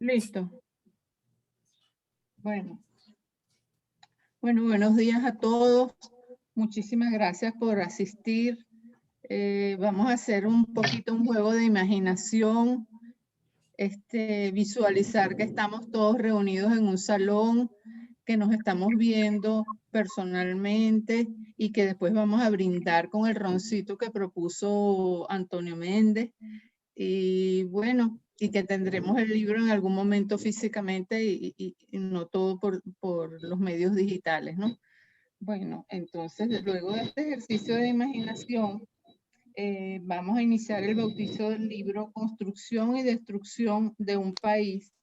Listo. Bueno, buenos días a todos. Muchísimas gracias por asistir. Vamos a hacer un poquito un juego de imaginación, visualizar que estamos todos reunidos en un salón, que nos estamos viendo personalmente y que después vamos a brindar con el roncito que propuso Antonio Méndez. Y bueno, y que tendremos el libro en algún momento físicamente y no todo por los medios digitales, ¿no? Bueno, entonces luego de este ejercicio de imaginación, vamos a iniciar el bautizo del libro Construcción y Destrucción de un País,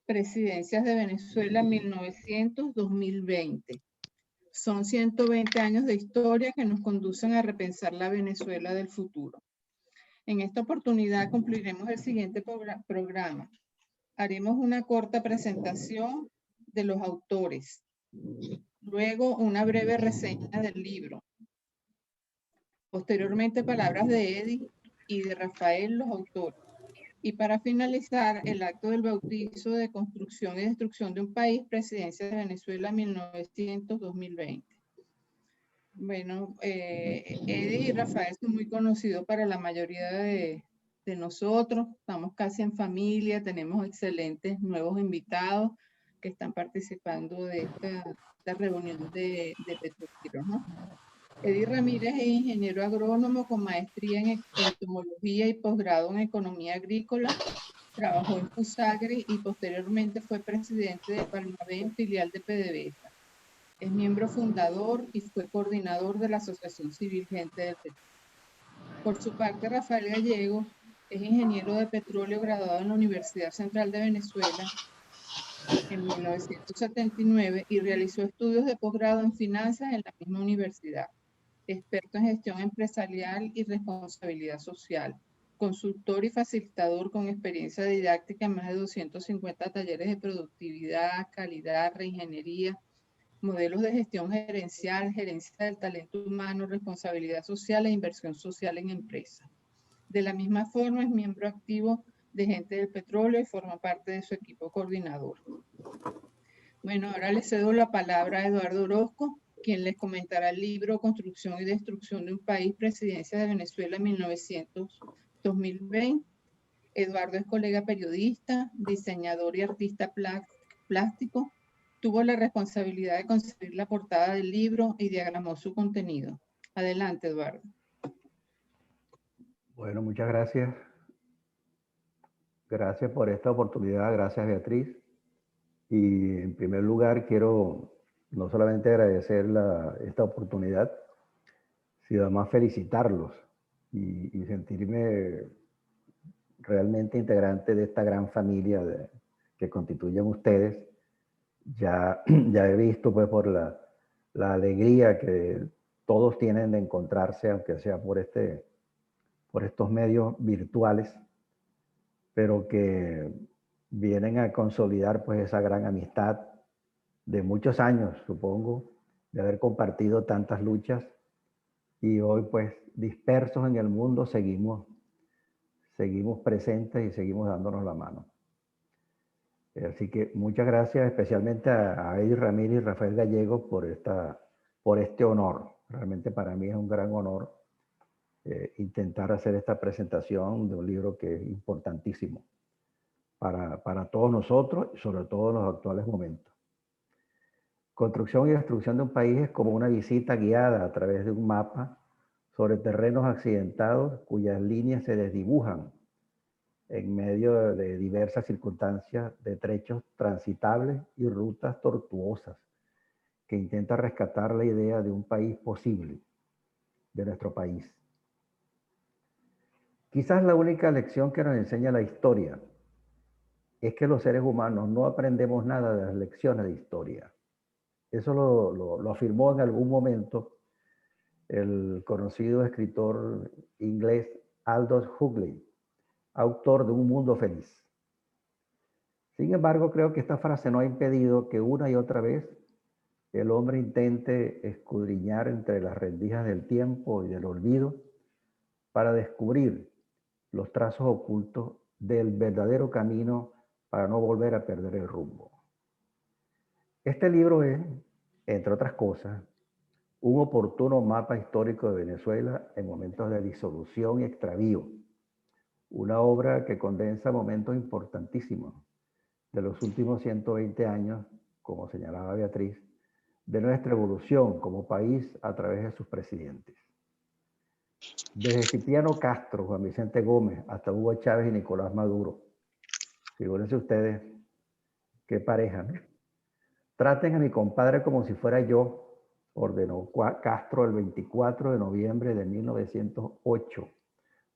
Presidencias de Venezuela 1900-2020. Son 120 años de historia que nos conducen a repensar la Venezuela del futuro. En esta oportunidad cumpliremos el siguiente programa. Haremos una corta presentación de los autores. Luego, una breve reseña del libro. Posteriormente, palabras de Eddie y de Rafael, los autores. Y para finalizar, el acto del bautizo de Construcción y Destrucción de un País, Presidencia de Venezuela 1900-2020. Bueno, Eddie y Rafael son muy conocidos para la mayoría de nosotros. Estamos casi en familia, tenemos excelentes nuevos invitados que están participando de esta reunión de Petroquímica, ¿no? Eddie Ramírez es ingeniero agrónomo con maestría en entomología y posgrado en economía agrícola. Trabajó en Fusagri y posteriormente fue presidente de Palmavén, filial de PDVSA. Es miembro fundador y fue coordinador de la Asociación Civil Gente del Petróleo. Por su parte, Rafael Gallego es ingeniero de petróleo graduado en la Universidad Central de Venezuela en 1979 y realizó estudios de posgrado en finanzas en la misma universidad. Experto en gestión empresarial y responsabilidad social. Consultor y facilitador con experiencia didáctica en más de 250 talleres de productividad, calidad, reingeniería, modelos de gestión gerencial, gerencia del talento humano, responsabilidad social e inversión social en empresas. De la misma forma, es miembro activo de Gente del Petróleo y forma parte de su equipo coordinador. Bueno, ahora le cedo la palabra a Eduardo Orozco, quien les comentará el libro Construcción y Destrucción de un País, Presidencia de Venezuela 1900-2020. Eduardo es colega periodista, diseñador y artista plástico. Tuvo la responsabilidad de concebir la portada del libro y diagramó su contenido. Adelante, Eduardo. Bueno, muchas gracias. Gracias por esta oportunidad, gracias Beatriz. Y en primer lugar quiero no solamente agradecer esta oportunidad, sino además felicitarlos y sentirme realmente integrante de esta gran familia que constituyen ustedes. Ya he visto pues por la alegría que todos tienen de encontrarse, aunque sea por estos medios virtuales, pero que vienen a consolidar pues esa gran amistad de muchos años, supongo, de haber compartido tantas luchas y hoy pues dispersos en el mundo seguimos presentes y seguimos dándonos la mano. Así que muchas gracias especialmente a Eddie Ramírez y Rafael Gallego por este honor. Realmente para mí es un gran honor intentar hacer esta presentación de un libro que es importantísimo para todos nosotros y sobre todo en los actuales momentos. Construcción y destrucción de un país es como una visita guiada a través de un mapa sobre terrenos accidentados cuyas líneas se desdibujan en medio de diversas circunstancias de trechos transitables y rutas tortuosas que intenta rescatar la idea de un país posible, de nuestro país. Quizás la única lección que nos enseña la historia es que los seres humanos no aprendemos nada de las lecciones de historia. Eso lo afirmó en algún momento el conocido escritor inglés Aldous Huxley, autor de Un Mundo Feliz. Sin embargo, creo que esta frase no ha impedido que una y otra vez el hombre intente escudriñar entre las rendijas del tiempo y del olvido para descubrir los trazos ocultos del verdadero camino para no volver a perder el rumbo. Este libro es, entre otras cosas, un oportuno mapa histórico de Venezuela en momentos de disolución y extravío. Una obra que condensa momentos importantísimos de los últimos 120 años, como señalaba Beatriz, de nuestra evolución como país a través de sus presidentes. Desde Cipriano Castro, Juan Vicente Gómez, hasta Hugo Chávez y Nicolás Maduro. Figúrense ustedes qué pareja, ¿no? Traten a mi compadre como si fuera yo, ordenó Castro el 24 de noviembre de 1908,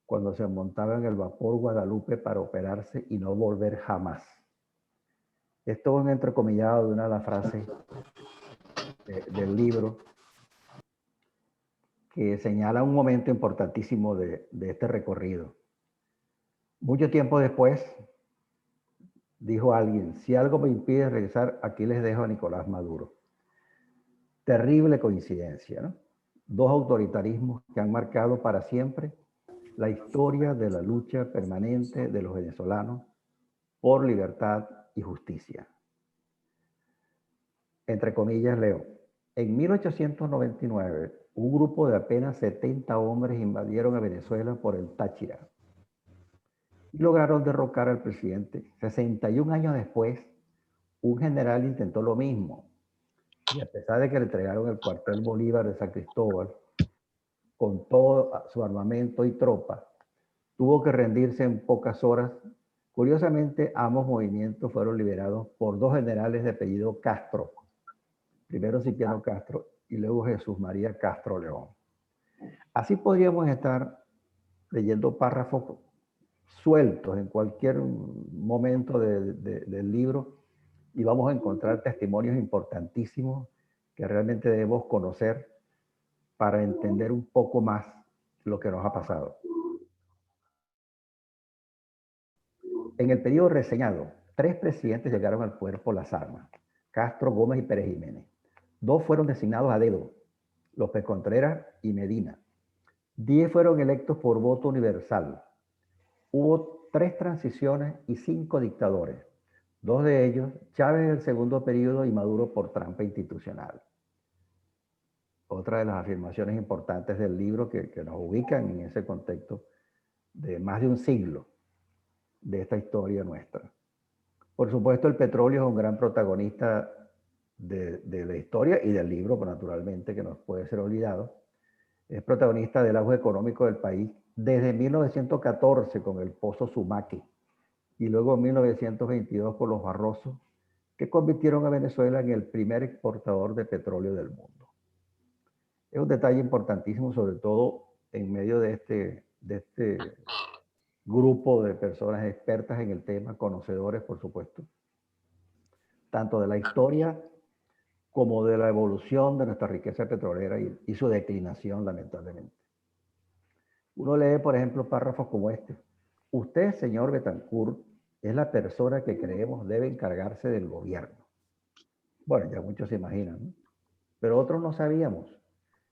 cuando se montaba en el vapor Guadalupe para operarse y no volver jamás. Esto es un entrecomillado de una de las frases del libro que señala un momento importantísimo de este recorrido. Mucho tiempo después, dijo alguien, si algo me impide regresar, aquí les dejo a Nicolás Maduro. Terrible coincidencia, ¿no? Dos autoritarismos que han marcado para siempre la historia de la lucha permanente de los venezolanos por libertad y justicia. Entre comillas, leo. En 1899, un grupo de apenas 70 hombres invadieron a Venezuela por el Táchira y lograron derrocar al presidente. 61 años después, un general intentó lo mismo y a pesar de que le entregaron el cuartel Bolívar de San Cristóbal con todo su armamento y tropa, tuvo que rendirse en pocas horas. Curiosamente, ambos movimientos fueron liderados por dos generales de apellido Castro, primero Cipriano Castro y luego Jesús María Castro León. Así podríamos estar leyendo párrafos sueltos en cualquier momento del libro y vamos a encontrar testimonios importantísimos que realmente debemos conocer para entender un poco más lo que nos ha pasado. En el periodo reseñado, 3 presidentes llegaron al poder por las armas: Castro, Gómez y Pérez Jiménez. 2 fueron designados a dedo: López Contreras y Medina. 10 fueron electos por voto universal. Hubo 3 transiciones y 5 dictadores. 2 de ellos, Chávez en el segundo periodo y Maduro por trampa institucional. Otra de las afirmaciones importantes del libro que nos ubican en ese contexto de más de un siglo de esta historia nuestra. Por supuesto, el petróleo es un gran protagonista de la historia y del libro, naturalmente, que no puede ser olvidado. Es protagonista del auge económico del país desde 1914 con el Pozo Sumaque y luego en 1922 con los Barrosos, que convirtieron a Venezuela en el primer exportador de petróleo del mundo. Es un detalle importantísimo, sobre todo en medio de este grupo de personas expertas en el tema, conocedores, por supuesto, tanto de la historia como de la evolución de nuestra riqueza petrolera y su declinación, lamentablemente. Uno lee, por ejemplo, párrafos como este. Usted, señor Betancourt, es la persona que creemos debe encargarse del gobierno. Bueno, ya muchos se imaginan, ¿no? Pero otros no sabíamos.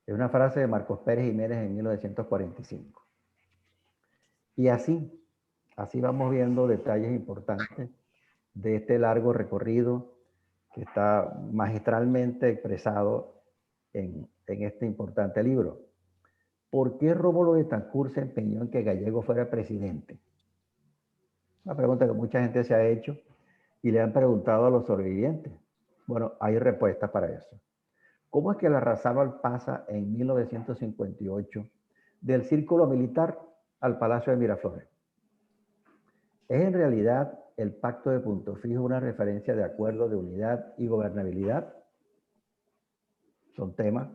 Es una frase de Marcos Pérez Jiménez en 1945. Y así vamos viendo detalles importantes de este largo recorrido que está magistralmente expresado en este importante libro. ¿Por qué Rómulo Betancourt se empeñó en que Gallego fuera presidente? Una pregunta que mucha gente se ha hecho y le han preguntado a los sobrevivientes. Bueno, hay respuestas para eso. ¿Cómo es que Larrazábal pasa en 1958 del círculo militar al Palacio de Miraflores? ¿Es en realidad el pacto de Punto Fijo una referencia de acuerdo de unidad y gobernabilidad? Son temas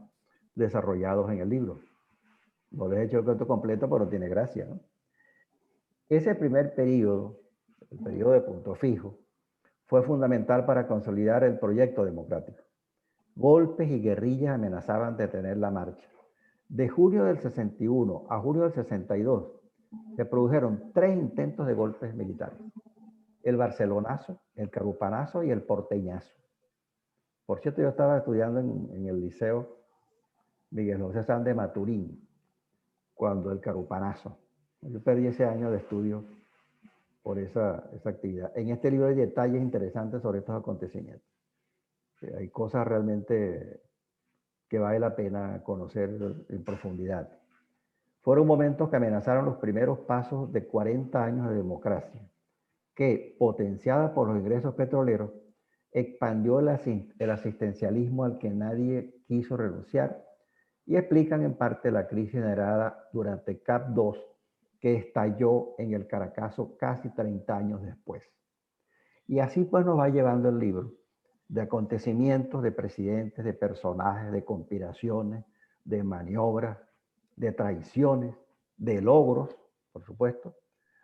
desarrollados en el libro. No les he hecho el cuento completo, pero tiene gracia, ¿no? Ese primer periodo, el periodo de Punto Fijo, fue fundamental para consolidar el proyecto democrático. Golpes y guerrillas amenazaban detener la marcha. De junio del 61 a junio del 62 se produjeron 3 intentos de golpes militares: el Barcelonazo, el Carupanazo y el Porteñazo. Por cierto, yo estaba estudiando en el Liceo Miguel José San de Maturín cuando el Carupanazo. Yo perdí ese año de estudio por esa actividad. En este libro hay detalles interesantes sobre estos acontecimientos. Hay cosas realmente que vale la pena conocer en profundidad. Fueron momentos que amenazaron los primeros pasos de 40 años de democracia, que, potenciada por los ingresos petroleros, expandió el asistencialismo al que nadie quiso renunciar y explican en parte la crisis generada durante CAP2, que estalló en el Caracazo casi 30 años después. Y así pues nos va llevando el libro de acontecimientos, de presidentes, de personajes, de conspiraciones, de maniobras, de traiciones, de logros, por supuesto,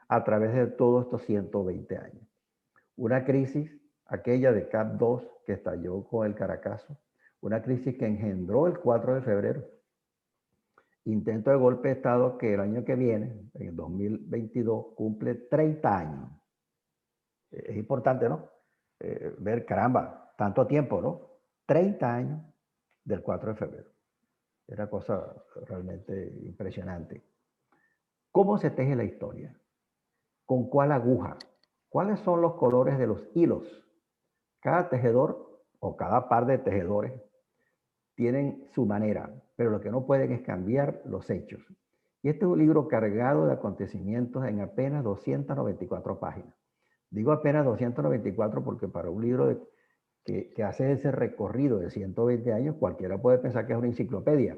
a través de todos estos 120 años. Una crisis, aquella de CAP2 que estalló con el Caracazo, una crisis que engendró el 4 de febrero. Intento de golpe de Estado que el año que viene, en el 2022, cumple 30 años. Es importante, ¿no? Ver, caramba, tanto tiempo, ¿no? 30 años del 4 de febrero. Era cosa realmente impresionante. ¿Cómo se teje la historia? ¿Con cuál aguja? ¿Cuáles son los colores de los hilos? Cada tejedor o cada par de tejedores tienen su manera, pero lo que no pueden es cambiar los hechos. Y este es un libro cargado de acontecimientos en apenas 294 páginas. Digo apenas 294 porque para un libro que hace ese recorrido de 120 años, cualquiera puede pensar que es una enciclopedia,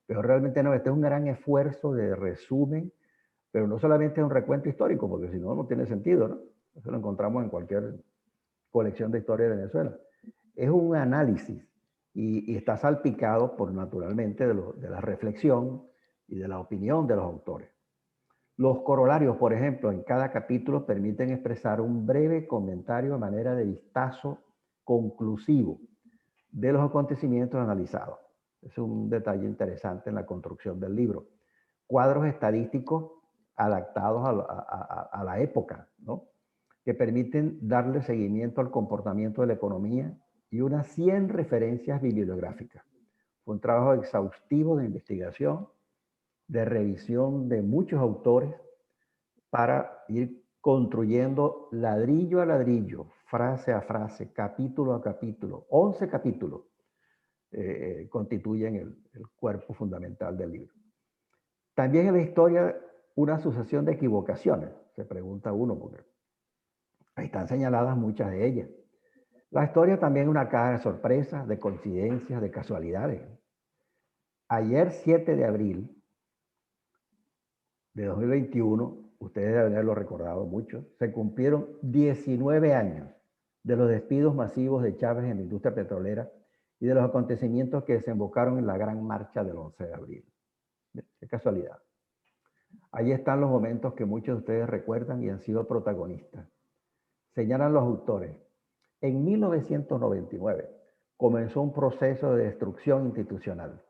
pero realmente no, este es un gran esfuerzo de resumen, pero no solamente es un recuento histórico, porque si no, no tiene sentido, ¿no? Eso lo encontramos en cualquier colección de historia de Venezuela. Es un análisis y está salpicado por, naturalmente, de la reflexión y de la opinión de los autores. Los corolarios, por ejemplo, en cada capítulo permiten expresar un breve comentario a manera de vistazo conclusivo de los acontecimientos analizados. Es un detalle interesante en la construcción del libro. Cuadros estadísticos adaptados a la época, ¿no? Que permiten darle seguimiento al comportamiento de la economía y unas 100 referencias bibliográficas. Fue un trabajo exhaustivo de investigación, de revisión de muchos autores para ir construyendo ladrillo a ladrillo, frase a frase, capítulo a capítulo. 11 capítulos constituyen el cuerpo fundamental del libro. También en la historia una sucesión de equivocaciones, se pregunta uno, porque ahí están señaladas muchas de ellas. La historia también es una caja de sorpresas, de coincidencias, de casualidades. Ayer, 7 de abril de 2021, ustedes deben haberlo recordado mucho, se cumplieron 19 años de los despidos masivos de Chávez en la industria petrolera y de los acontecimientos que desembocaron en la gran marcha del 11 de abril. Qué casualidad. Ahí están los momentos que muchos de ustedes recuerdan y han sido protagonistas. Señalan los autores. En 1999 comenzó un proceso de destrucción institucional.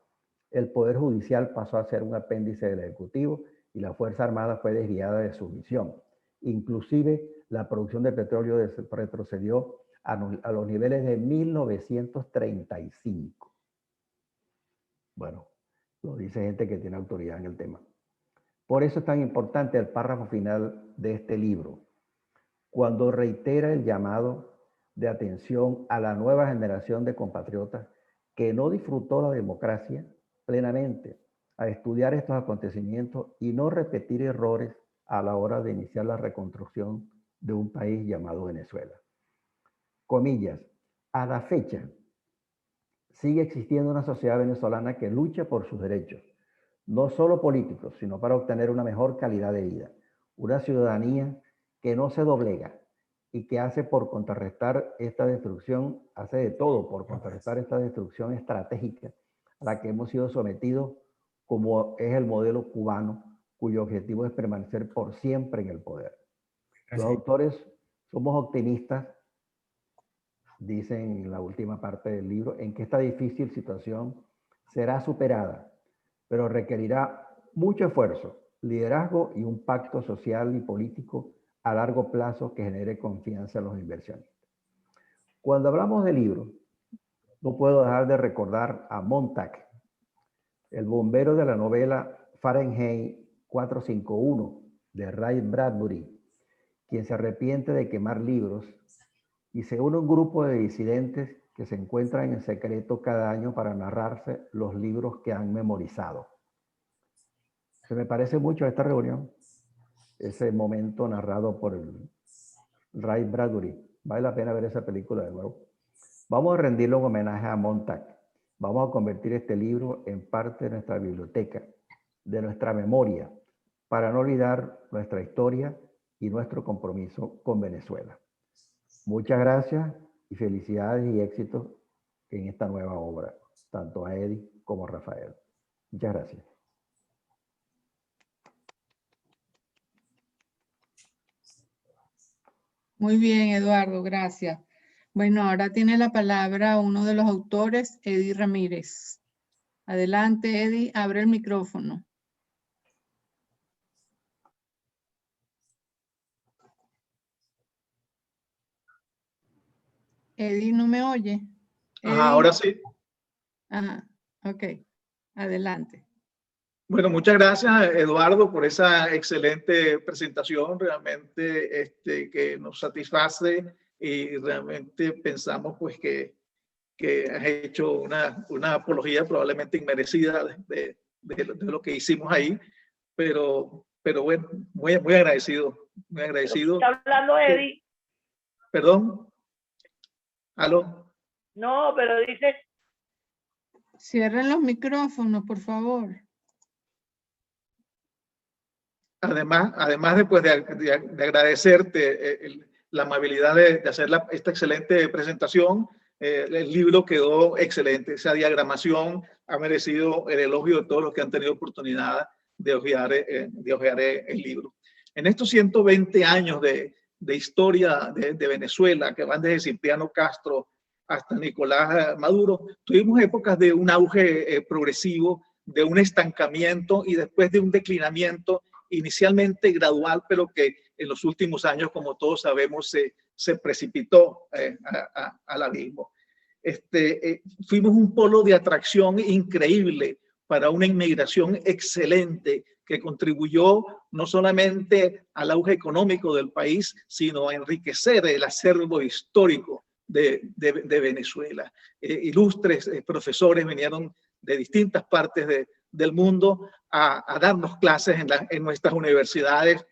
El Poder Judicial pasó a ser un apéndice del Ejecutivo y la Fuerza Armada fue desviada de su misión. Inclusive la producción de petróleo retrocedió a los niveles de 1935. Bueno, lo dice gente que tiene autoridad en el tema. Por eso es tan importante el párrafo final de este libro, cuando reitera el llamado de atención a la nueva generación de compatriotas que no disfrutó la democracia plenamente, a estudiar estos acontecimientos y no repetir errores a la hora de iniciar la reconstrucción de un país llamado Venezuela. Comillas, a la fecha sigue existiendo una sociedad venezolana que lucha por sus derechos, no solo políticos, sino para obtener una mejor calidad de vida. Una ciudadanía que no se doblega y que hace por contrarrestar esta destrucción, hace de todo por contrarrestar esta destrucción estratégica a la que hemos sido sometidos, como es el modelo cubano, cuyo objetivo es permanecer por siempre en el poder. Los autores somos optimistas, dicen en la última parte del libro, en que esta difícil situación será superada, pero requerirá mucho esfuerzo, liderazgo y un pacto social y político a largo plazo que genere confianza en los inversionistas. Cuando hablamos de libros, no puedo dejar de recordar a Montag, el bombero de la novela Fahrenheit 451 de Ray Bradbury, quien se arrepiente de quemar libros, y se une un grupo de disidentes que se encuentran en secreto cada año para narrarse los libros que han memorizado. Se me parece mucho a esta reunión, ese momento narrado por Ray Bradbury. Vale la pena ver esa película de nuevo. Vamos a rendirle un homenaje a Montag. Vamos a convertir este libro en parte de nuestra biblioteca, de nuestra memoria, para no olvidar nuestra historia y nuestro compromiso con Venezuela. Muchas gracias y felicidades y éxitos en esta nueva obra, tanto a Eddie como a Rafael. Muchas gracias. Muy bien, Eduardo, gracias. Bueno, ahora tiene la palabra uno de los autores, Eddie Ramírez. Adelante, Eddie, abre el micrófono. Eddie, ¿no me oye? Ajá, ahora sí. Ajá, ok. Adelante. Bueno, muchas gracias, Eduardo, por esa excelente presentación, realmente que nos satisface y realmente pensamos pues que has hecho una apología probablemente inmerecida de lo que hicimos ahí, pero bueno, muy agradecido, muy agradecido. ¿Está hablando Eddie? ¿Perdón? ¿Aló? No, pero dice... Cierren los micrófonos, por favor. Además de agradecerte la amabilidad de hacer esta excelente presentación, el libro quedó excelente. Esa diagramación ha merecido el elogio de todos los que han tenido oportunidad de hojear el libro. En estos 120 años de historia de Venezuela, que van desde Cipriano Castro hasta Nicolás Maduro, tuvimos épocas de un auge progresivo, de un estancamiento y después de un declinamiento inicialmente gradual, pero que en los últimos años, como todos sabemos, se precipitó al abismo. Fuimos un polo de atracción increíble para una inmigración excelente que contribuyó no solamente al auge económico del país, sino a enriquecer el acervo histórico de Venezuela. Ilustres profesores vinieron de distintas partes del mundo a darnos clases en nuestras universidades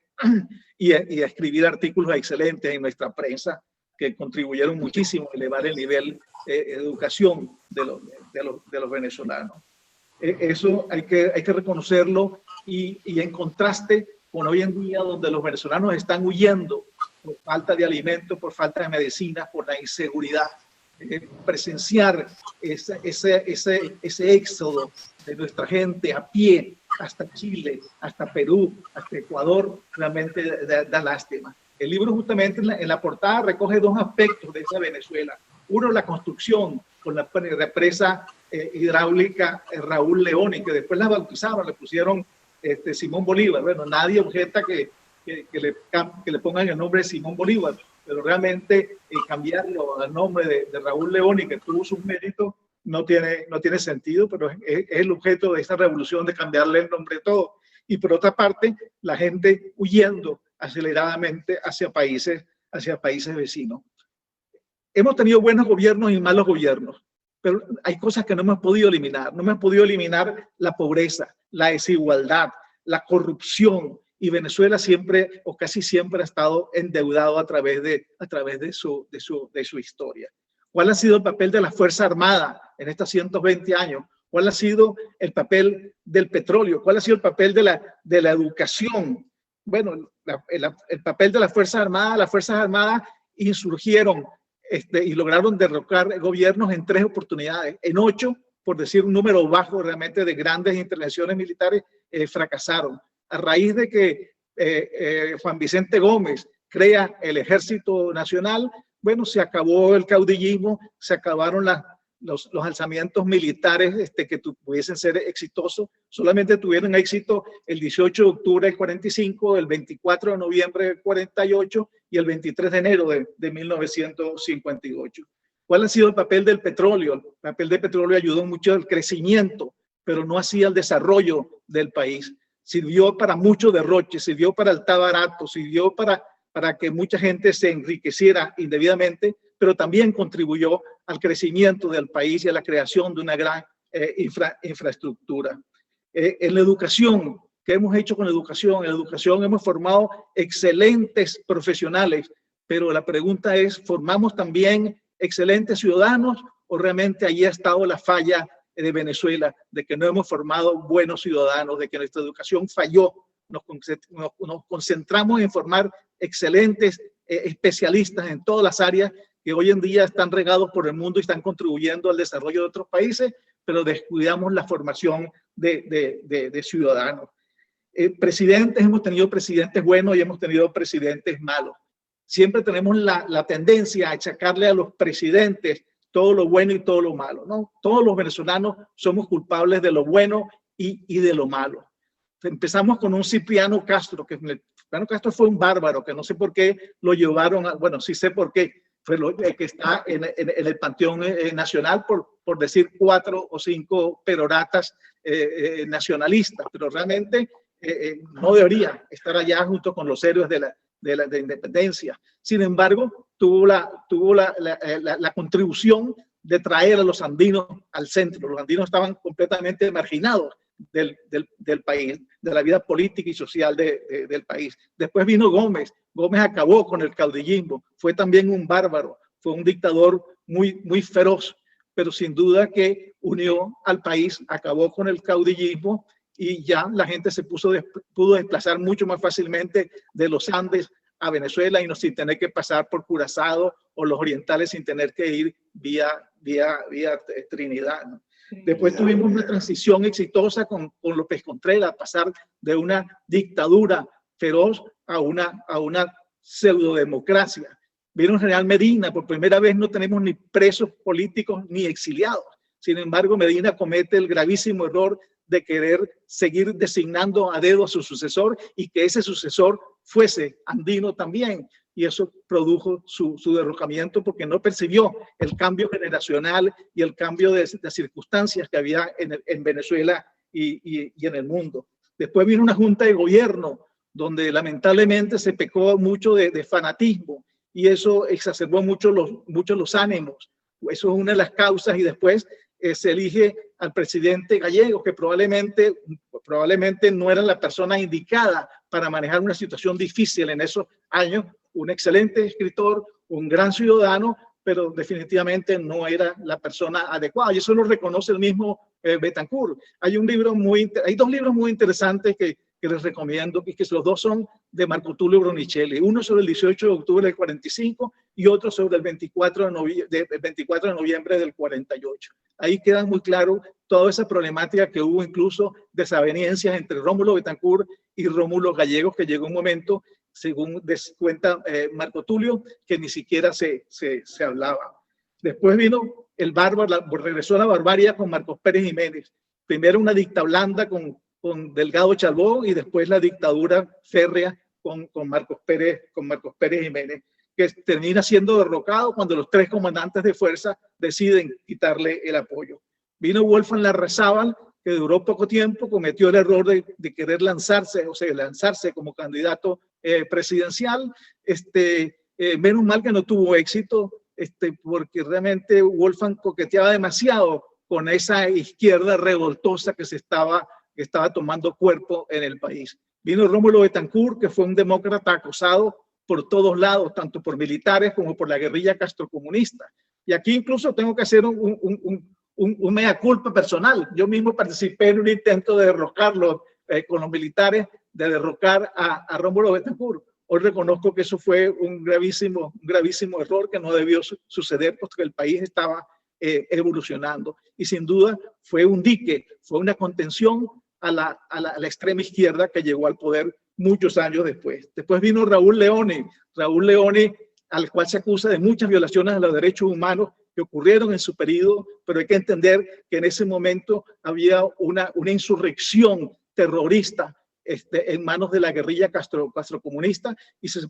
y a escribir artículos excelentes en nuestra prensa que contribuyeron muchísimo a elevar el nivel de educación de los venezolanos. Eso hay que reconocerlo y en contraste con hoy en día donde los venezolanos están huyendo por falta de alimentos, por falta de medicinas, por la inseguridad. Presenciar ese éxodo de nuestra gente a pie hasta Chile, hasta Perú, hasta Ecuador, realmente da lástima. El libro justamente en la portada recoge dos aspectos de esa Venezuela. Uno, la construcción con la represa hidráulica Raúl Leoni, que después la bautizaron, le pusieron Simón Bolívar. Bueno, nadie objeta que le pongan el nombre de Simón Bolívar, pero realmente cambiarlo al nombre de Raúl Leoni, que tuvo sus méritos, no tiene sentido, pero es el objeto de esta revolución de cambiarle el nombre de todo. Y por otra parte, la gente huyendo aceleradamente hacia países vecinos. Hemos tenido buenos gobiernos y malos gobiernos, pero hay cosas que no hemos podido eliminar. No hemos podido eliminar la pobreza, la desigualdad, la corrupción, y Venezuela siempre o casi siempre ha estado endeudado a través de su historia. ¿Cuál ha sido el papel de la Fuerza Armada en estos 120 años? ¿Cuál ha sido el papel del petróleo? ¿Cuál ha sido el papel de la educación? Bueno, el papel de las Fuerzas Armadas insurgieron y lograron derrocar gobiernos en 3 oportunidades. En 8, por decir un número bajo realmente de grandes intervenciones militares, fracasaron. A raíz de que Juan Vicente Gómez crea el Ejército Nacional, bueno, se acabó el caudillismo, se acabaron los alzamientos militares que pudiesen ser exitosos. Solamente tuvieron éxito el 18 de octubre del 45, el 24 de noviembre del 48 y el 23 de enero de 1958. ¿Cuál ha sido el papel del petróleo? El papel del petróleo ayudó mucho al crecimiento, pero no hacía el desarrollo del país. Sirvió para mucho derroche, sirvió para el tabarato, sirvió para para que mucha gente se enriqueciera indebidamente, pero también contribuyó al crecimiento del país y a la creación de una gran infraestructura. En la educación, ¿qué hemos hecho con la educación? En la educación hemos formado excelentes profesionales, pero la pregunta es, ¿formamos también excelentes ciudadanos o realmente allí ha estado la falla de Venezuela, de que no hemos formado buenos ciudadanos, de que nuestra educación falló? Nos concentramos en formar excelentes especialistas en todas las áreas que hoy en día están regados por el mundo y están contribuyendo al desarrollo de otros países, pero descuidamos la formación de ciudadanos. Presidentes, hemos tenido presidentes buenos y hemos tenido presidentes malos. Siempre tenemos la tendencia a achacarle a los presidentes todo lo bueno y todo lo malo, ¿no? Todos los venezolanos somos culpables de lo bueno y de lo malo. Empezamos con un Cipriano Castro, que Cipriano Castro fue un bárbaro, que no sé por qué lo llevaron, bueno, sí sé por qué, fue que está en el Panteón Nacional por decir 4 o 5 peroratas nacionalistas, pero realmente no debería estar allá junto con los héroes de la independencia. Sin embargo, tuvo la contribución de traer a los andinos al centro. Los andinos estaban completamente marginados del país, de la vida política y social del país. Después vino Gómez. Gómez acabó con el caudillismo. Fue también un bárbaro, fue un dictador muy feroz, pero sin duda que unió al país, acabó con el caudillismo y ya la gente pudo desplazar mucho más fácilmente de los Andes a Venezuela y no sin tener que pasar por Curazao o los orientales sin tener que ir vía Trinidad, ¿no? Después tuvimos una transición exitosa con López Contreras, pasar de una dictadura feroz a una pseudodemocracia. Vino el general Medina, por primera vez no tenemos ni presos políticos ni exiliados. Sin embargo, Medina comete el gravísimo error de querer seguir designando a dedo a su sucesor y que ese sucesor fuese andino también. Y eso produjo su derrocamiento porque no percibió el cambio generacional y el cambio de circunstancias que había en Venezuela y en el mundo. Después vino una junta de gobierno donde lamentablemente se pecó mucho de fanatismo y eso exacerbó mucho los ánimos. Eso es una de las causas y después se elige al presidente Gallegos, que probablemente no era la persona indicada para manejar una situación difícil en esos años. Un excelente escritor, un gran ciudadano, pero definitivamente no era la persona adecuada. Y eso lo reconoce el mismo Betancourt. Hay dos libros muy interesantes que les recomiendo, y que los dos son de Marco Tulio Bronicelli. Uno sobre el 18 de octubre del 45 y otro sobre el 24 de noviembre del 48. Ahí queda muy claro toda esa problemática que hubo, incluso desavenencias entre Rómulo Betancourt y Rómulo Gallegos, que llegó un momento, según cuenta Marco Tulio, que ni siquiera se hablaba. Después vino el bárbaro, regresó a la barbarie con Marcos Pérez Jiménez. Primero una dicta blanda con Delgado Chalbó y después la dictadura férrea con Marcos Pérez Jiménez, que termina siendo derrocado cuando los 3 comandantes de fuerza deciden quitarle el apoyo. Vino Wolfgang Larrazábal, que duró poco tiempo, cometió el error de querer lanzarse como candidato presidencial. Menos mal que no tuvo éxito, porque realmente Wolfgang coqueteaba demasiado con esa izquierda revoltosa que estaba tomando cuerpo en el país. Vino Rómulo Betancourt, que fue un demócrata acosado por todos lados, tanto por militares como por la guerrilla castrocomunista. Y aquí incluso tengo que hacer un mea culpa personal. Yo mismo participé en un intento de derrocarlo con los militares, de derrocar a Rómulo Betancourt. Hoy reconozco que eso fue un gravísimo error que no debió suceder porque el país estaba evolucionando. Y sin duda fue un dique, fue una contención a la extrema izquierda que llegó al poder muchos años después. Después vino Raúl Leone, al cual se acusa de muchas violaciones a los derechos humanos que ocurrieron en su periodo, pero hay que entender que en ese momento había una insurrección terrorista en manos de la guerrilla castrocomunista y se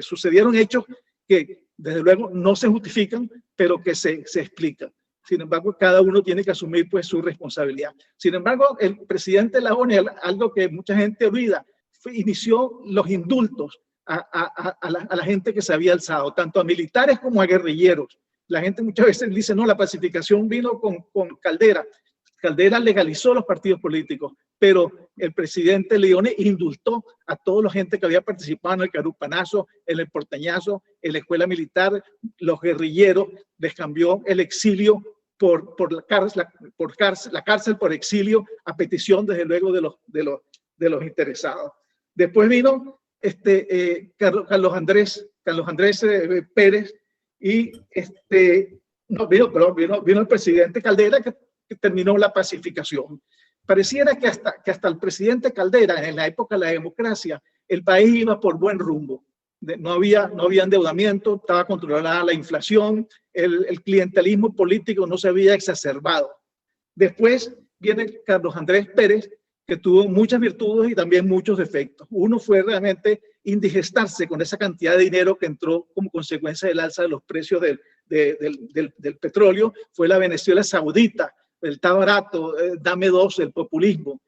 sucedieron hechos que desde luego no se justifican, pero que se explican. Sin embargo, cada uno tiene que asumir pues su responsabilidad. Sin embargo, el presidente Leone, algo que mucha gente olvida, inició los indultos a la gente que se había alzado, tanto a militares como a guerrilleros. La gente muchas veces dice, no, la pacificación vino con Caldera. Caldera legalizó los partidos políticos, pero el presidente Leone indultó a toda la gente que había participado en el Carupanazo, en el Porteñazo, en la escuela militar, los guerrilleros, les cambió el exilio por la cárcel por exilio, a petición desde luego de los interesados. Después vino Carlos Andrés Pérez y vino el presidente Caldera que terminó la pacificación. Pareciera que hasta el presidente Caldera, en la época de la democracia, el país iba por buen rumbo. No había endeudamiento, estaba controlada la inflación, el clientelismo político no se había exacerbado. Después viene Carlos Andrés Pérez, que tuvo muchas virtudes y también muchos defectos. Uno fue realmente indigestarse con esa cantidad de dinero que entró como consecuencia del alza de los precios del petróleo. Fue la Venezuela Saudita, el está barato, dame dos, el populismo.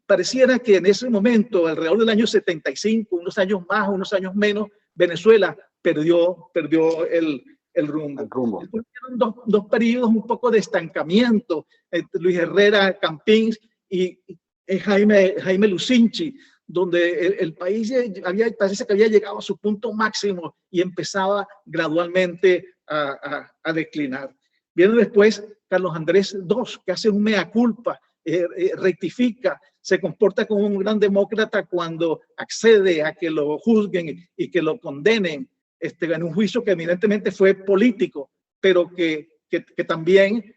Pareciera que en ese momento, alrededor del año 75, unos años más, unos años menos, Venezuela perdió el rumbo. Fueron dos periodos un poco de estancamiento, Luis Herrera Campins y Jaime Lucinchi, donde el país parece que había llegado a su punto máximo y empezaba gradualmente a declinar. Viene después Carlos Andrés II, que hace un mea culpa, rectifica, se comporta como un gran demócrata cuando accede a que lo juzguen y que lo condenen en un juicio que evidentemente fue político, pero que también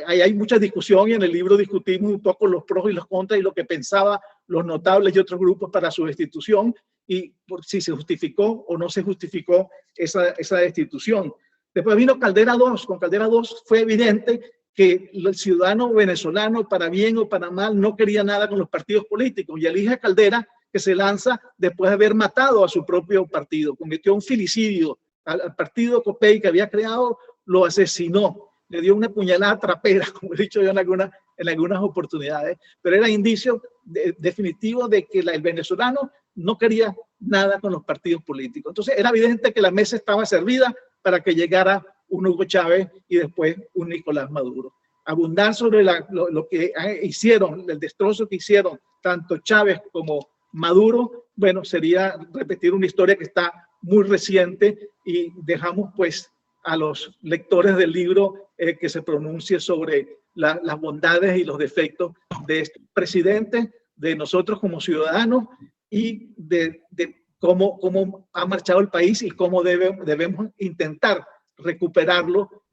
hay mucha discusión y en el libro discutimos un poco los pros y los contras y lo que pensaban los notables y otros grupos para su destitución y por si se justificó o no se justificó esa destitución. Después vino Caldera II. Con Caldera II fue evidente que el ciudadano venezolano, para bien o para mal, no quería nada con los partidos políticos y elige a Caldera, que se lanza después de haber matado a su propio partido. Cometió un filicidio al partido COPEI que había creado, lo asesinó, le dio una puñalada trapera, como he dicho yo en algunas oportunidades, pero era indicio definitivo de que el venezolano no quería nada con los partidos políticos. Entonces era evidente que la mesa estaba servida para que llegara un Hugo Chávez y después un Nicolás Maduro. Abundar sobre lo que hicieron, el destrozo que hicieron tanto Chávez como Maduro, bueno, sería repetir una historia que está muy reciente y dejamos pues a los lectores del libro que se pronuncie sobre las bondades y los defectos de este presidente, de nosotros como ciudadanos y de cómo ha marchado el país y cómo debemos intentar recuperarlo,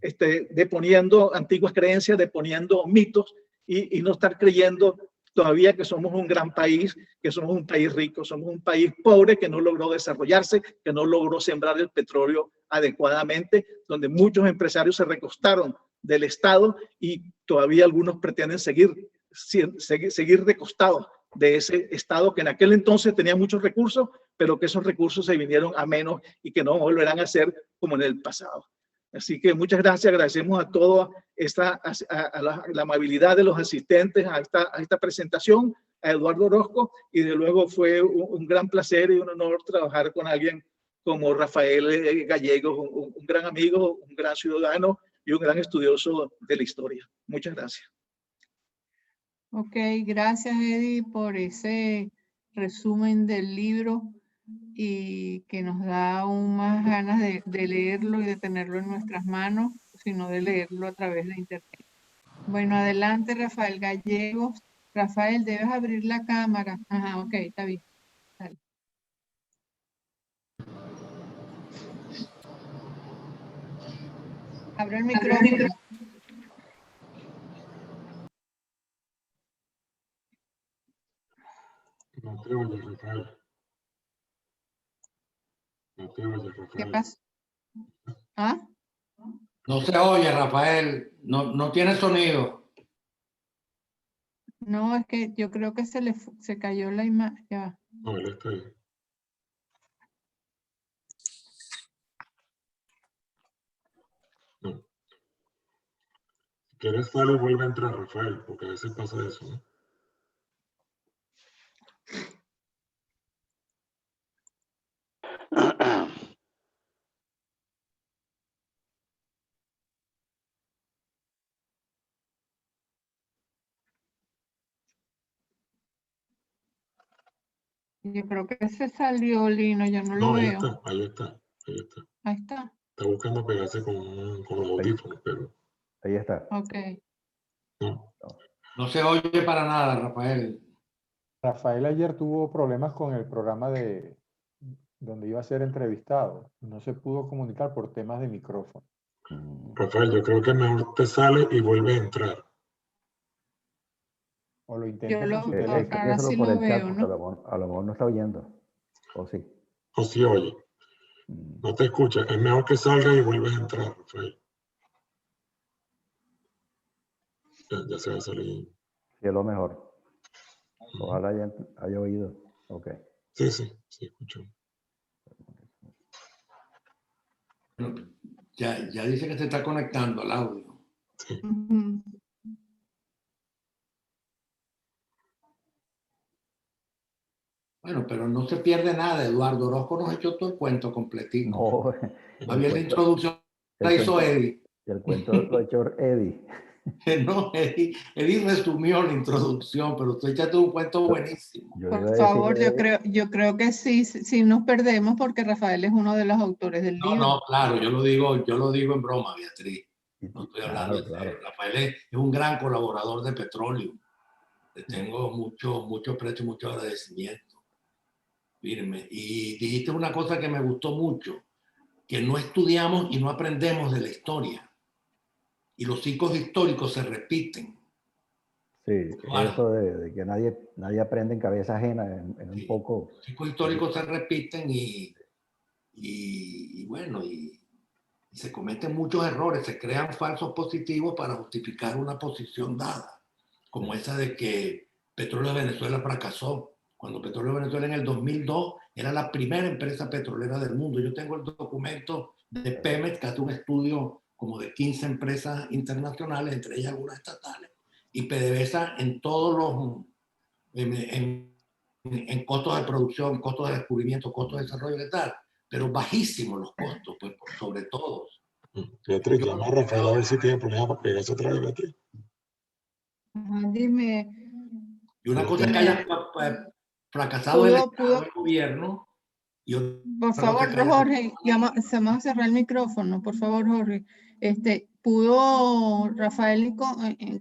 deponiendo antiguas creencias, deponiendo mitos y no estar creyendo todavía que somos un gran país, que somos un país rico, somos un país pobre que no logró desarrollarse, que no logró sembrar el petróleo adecuadamente, donde muchos empresarios se recostaron del Estado y todavía algunos pretenden seguir recostados de ese Estado que en aquel entonces tenía muchos recursos, pero que esos recursos se vinieron a menos y que no volverán a ser como en el pasado. Así que muchas gracias, agradecemos a toda la amabilidad de los asistentes a esta presentación, a Eduardo Orozco, y de luego fue un gran placer y un honor trabajar con alguien como Rafael Gallegos, un gran amigo, un gran ciudadano y un gran estudioso de la historia. Muchas gracias. Ok, gracias Eddie por ese resumen del libro y que nos da aún más ganas de leerlo y de tenerlo en nuestras manos, sino de leerlo a través de internet. Bueno, adelante Rafael Gallegos. Rafael, debes abrir la cámara. Ajá, ok, está bien. Dale. Abre el micrófono. No te oyes, Rafael. No te oyes, Rafael. ¿Qué pasa? ¿Ah? No se oye, Rafael. No tiene sonido. No, es que yo creo que se cayó la imagen. Ya. No, él está ahí. No. Si quieres, sale y vuelve a entrar, Rafael, porque a veces pasa eso, ¿no? Yo creo que se salió, Lino, yo no lo No, ahí veo. está, ahí está, ahí está. Ahí está. Está buscando pegarse con los audífonos, pero Ahí está. Ok. no. No se oye para nada, Rafael. Rafael ayer tuvo problemas con el programa donde iba a ser entrevistado. No se pudo comunicar por temas de micrófono. Rafael, yo creo que mejor te sales y vuelves a entrar. O lo intenta Yo con su lo, teléfono. ahora Exprésalo sí por lo el chat, veo, porque ¿no? a lo mejor no está oyendo. ¿O sí? O si oye, no te escucha. Es mejor que salgas y vuelves a entrar, Rafael. Ya se va a salir. Sí, es lo mejor. Ojalá haya oído. Ok. Sí, escucho. Ya dice que se está conectando al audio. Sí. Ujú. Bueno, pero no se pierde nada. Eduardo Orozco nos echó todo el cuento completico. No, Más bien la introducción la el hizo cuento- Eddie. el cuento lo ha hecho Eddie. No, Eddie resumió la introducción, pero tú echaste un cuento buenísimo. Yo iba a Por decir favor, que yo creo que sí nos perdemos porque Rafael es uno de los autores del libro. No, claro, yo lo digo en broma, Beatriz. No estoy hablando en serio. Rafael es un gran colaborador de Petróleo. Le tengo mucho aprecio, mucho agradecimiento. Firme. Y dijiste una cosa que me gustó mucho, que no estudiamos y no aprendemos de la historia. Y los ciclos históricos se repiten. Sí, Bueno, eso de que nadie aprende en cabeza ajena, en un poco. Los ciclos históricos se repiten y se cometen muchos errores, se crean falsos positivos para justificar una posición dada, como esa de que Petróleo de Venezuela fracasó. Cuando Petróleo de Venezuela en el 2002 era la primera empresa petrolera del mundo. Yo tengo el documento de Pemex, que hace un estudio como de 15 empresas internacionales, entre ellas algunas estatales, y PDVSA en todos los, en costos de producción, costos de descubrimiento, costos de desarrollo y tal, pero bajísimos los costos, pues por sobre todos. Beatriz, llama a Rafael a ver si tiene problemas para pegarse otra vez, Beatriz. Dime. Y una cosa es que haya fracasado el gobierno. Y por favor, Jorge, vamos a cerrar el micrófono, por favor, Jorge. ¿Pudo Rafael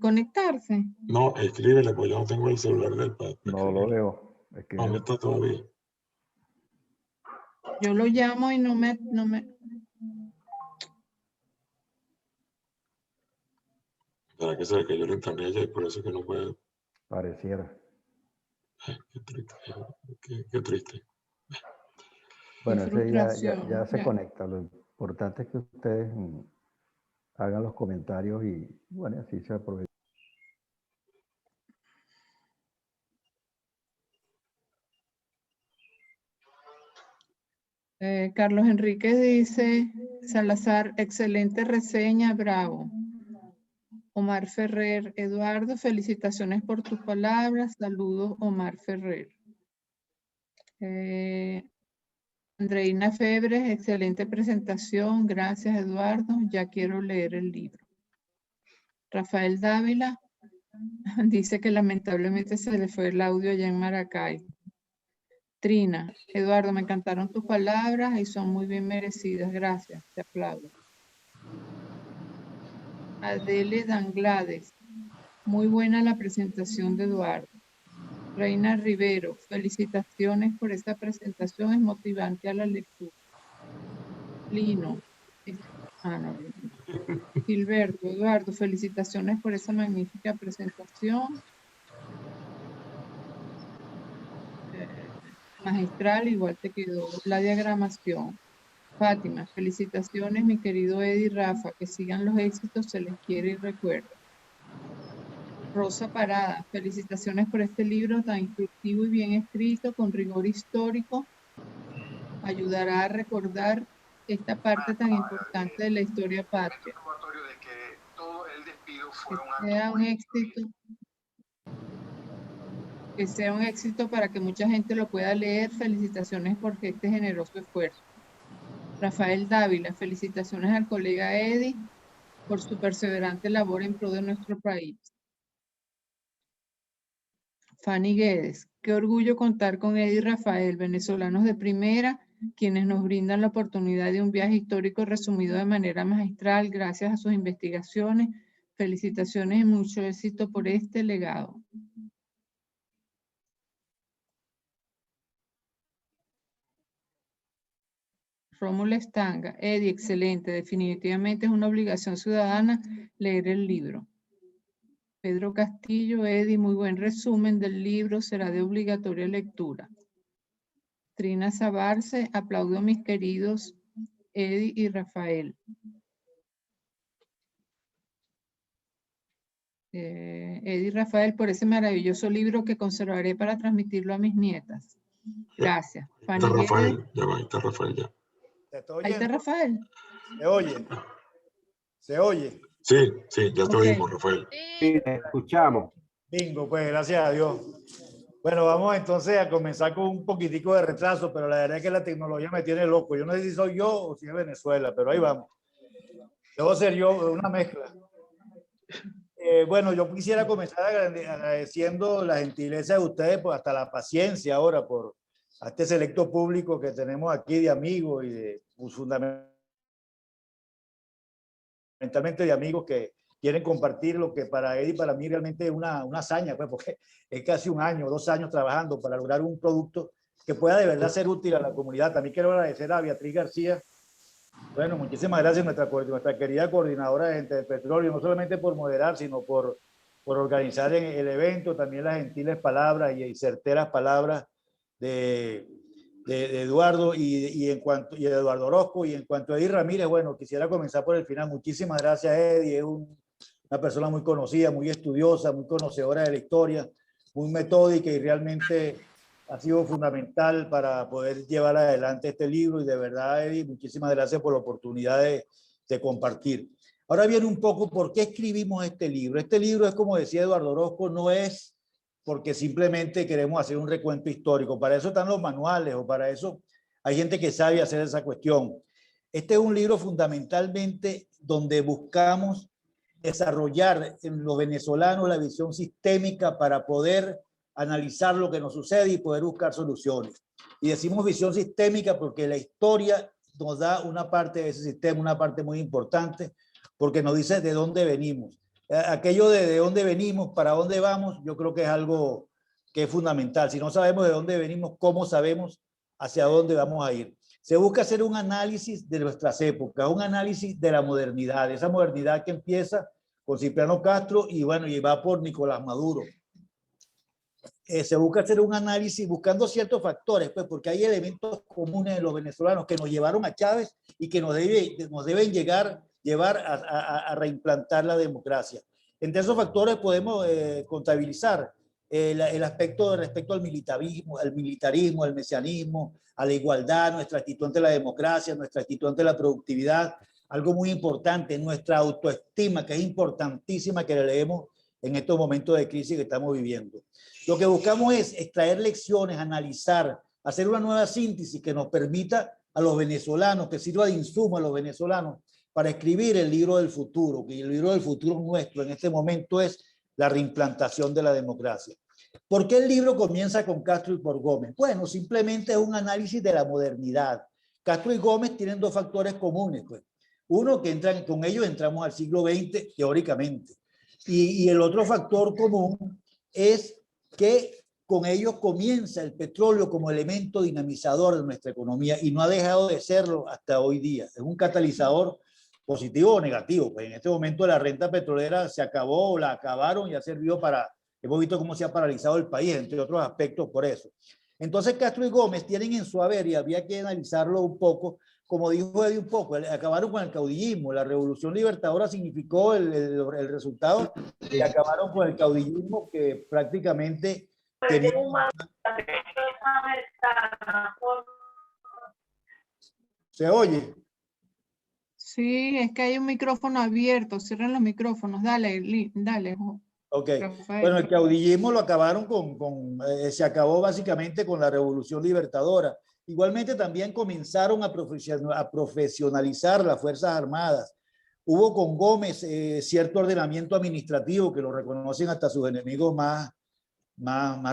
conectarse? No, escríbele, pues yo no tengo el celular del padre. No lo veo. No está todavía. Yo lo llamo y no me... Para que se le cayó el internet ya y por eso que no puede. Pareciera. Qué triste. Qué triste. Bueno, ese ya se ya. conecta. Lo importante es que ustedes hagan los comentarios y bueno, así se aprovecha. Carlos Enrique dice, Salazar, excelente reseña, bravo. Omar Ferrer, Eduardo, felicitaciones por tus palabras. Saludos, Omar Ferrer. Andreina Febres, excelente presentación. Gracias, Eduardo. Ya quiero leer el libro. Rafael Dávila dice que lamentablemente se le fue el audio allá en Maracay. Trina, Eduardo, me encantaron tus palabras y son muy bien merecidas. Gracias, te aplaudo. Adele Danglades, muy buena la presentación de Eduardo. Reina Rivero, felicitaciones por esta presentación, es motivante a la lectura. Lino, Gilberto, Eduardo, felicitaciones por esa magnífica presentación. Magistral, igual te quedó la diagramación. Fátima, felicitaciones, mi querido Eddie y Rafa, que sigan los éxitos, se les quiere y recuerda. Rosa Parada, felicitaciones por este libro tan instructivo y bien escrito, con rigor histórico. Ayudará a recordar esta parte tan importante de la historia patria. Que sea un éxito. Que sea un éxito para que mucha gente lo pueda leer. Felicitaciones por este generoso esfuerzo. Rafael Dávila, felicitaciones al colega Eddie por su perseverante labor en pro de nuestro país. Fanny Guedes, qué orgullo contar con Eddie y Rafael, venezolanos de primera, quienes nos brindan la oportunidad de un viaje histórico resumido de manera magistral gracias a sus investigaciones. Felicitaciones y mucho éxito por este legado. Rómulo Estanga, Eddie, excelente, definitivamente es una obligación ciudadana leer el libro. Pedro Castillo, Eddie, muy buen resumen del libro, será de obligatoria lectura. Trina Sabarce, aplaudo a mis queridos Eddie y Rafael. Eddie y Rafael, por ese maravilloso libro que conservaré para transmitirlo a mis nietas. Gracias. Está Rafael, ya va, está Rafael ya. Ahí está Rafael. ¿Se oye? ¿Se oye? Sí, sí, ya te Ok. oímos, Rafael. Sí, te escuchamos. Bingo, pues gracias a Dios. Bueno, vamos entonces a comenzar con un poquitico de retraso, pero la verdad es que la tecnología me tiene loco. Yo no sé si soy yo o si es Venezuela, pero ahí vamos. Debo ser yo, una mezcla. Bueno, yo quisiera comenzar agradeciendo la gentileza de ustedes, pues hasta la paciencia ahora por a este selecto público que tenemos aquí de amigos y de pues, fundamentalmente de amigos que quieren compartir lo que para él y para mí realmente es una hazaña, pues, porque es casi 1 año, 2 años trabajando para lograr un producto que pueda de verdad ser útil a la comunidad. También quiero agradecer a Beatriz García. Bueno, muchísimas gracias nuestra querida coordinadora de Gente del Petróleo, no solamente por moderar, sino por organizar el evento, también las gentiles palabras y certeras palabras de Eduardo y Eduardo Orozco. Y en cuanto a Eddie Ramírez, bueno, quisiera comenzar por el final. Muchísimas gracias, Eddie. Es una persona muy conocida, muy estudiosa, muy conocedora de la historia, muy metódica y realmente ha sido fundamental para poder llevar adelante este libro. Y de verdad, Eddie, muchísimas gracias por la oportunidad de compartir. Ahora viene un poco por qué escribimos este libro. Este libro es, como decía Eduardo Orozco, no es porque simplemente queremos hacer un recuento histórico. Para eso están los manuales o para eso hay gente que sabe hacer esa cuestión. Este es un libro fundamentalmente donde buscamos desarrollar en los venezolanos la visión sistémica para poder analizar lo que nos sucede y poder buscar soluciones. Y decimos visión sistémica porque la historia nos da una parte de ese sistema, una parte muy importante, porque nos dice de dónde venimos. Aquello de dónde venimos, para dónde vamos, yo creo que es algo que es fundamental. Si no sabemos de dónde venimos, ¿cómo sabemos hacia dónde vamos a ir? Se busca hacer un análisis de nuestras épocas, un análisis de la modernidad, esa modernidad que empieza con Cipriano Castro y bueno, y va por Nicolás Maduro. Se busca hacer un análisis buscando ciertos factores, pues porque hay elementos comunes de los venezolanos que nos llevaron a Chávez y que nos deben llevar a reimplantar la democracia. Entre esos factores podemos contabilizar el aspecto respecto al militarismo, al mesianismo, a la igualdad, nuestra actitud ante la democracia, nuestra actitud ante la productividad, algo muy importante, nuestra autoestima, que es importantísima que le leemos en estos momentos de crisis que estamos viviendo. Lo que buscamos es extraer lecciones, analizar, hacer una nueva síntesis que nos permita a los venezolanos, que sirva de insumo a los venezolanos para escribir el libro del futuro, que el libro del futuro nuestro en este momento es la reimplantación de la democracia. ¿Por qué el libro comienza con Castro y por Gómez? Bueno, simplemente es un análisis de la modernidad. Castro y Gómez tienen 2 factores comunes, pues. Uno, que con ellos entramos al siglo XX teóricamente. Y el otro factor común es que con ellos comienza el petróleo como elemento dinamizador de nuestra economía y no ha dejado de serlo hasta hoy día. Es un catalizador positivo o negativo. Pues en este momento la renta petrolera se acabó o la acabaron y ha servido para, hemos visto cómo se ha paralizado el país, entre otros aspectos por eso. Entonces Castro y Gómez tienen en su haber, y había que analizarlo un poco, como dijo Eddie un poco, acabaron con el caudillismo. La revolución libertadora significó el resultado y acabaron con el caudillismo que prácticamente tenía... ¿Se oye? Sí, es que hay un micrófono abierto. Cierren los micrófonos. Dale, dale. Ok. Rafael. Bueno, el caudillismo lo acabaron se acabó básicamente con la Revolución Libertadora. Igualmente también comenzaron a profesionalizar las Fuerzas Armadas. Hubo con Gómez cierto ordenamiento administrativo que lo reconocen hasta sus enemigos más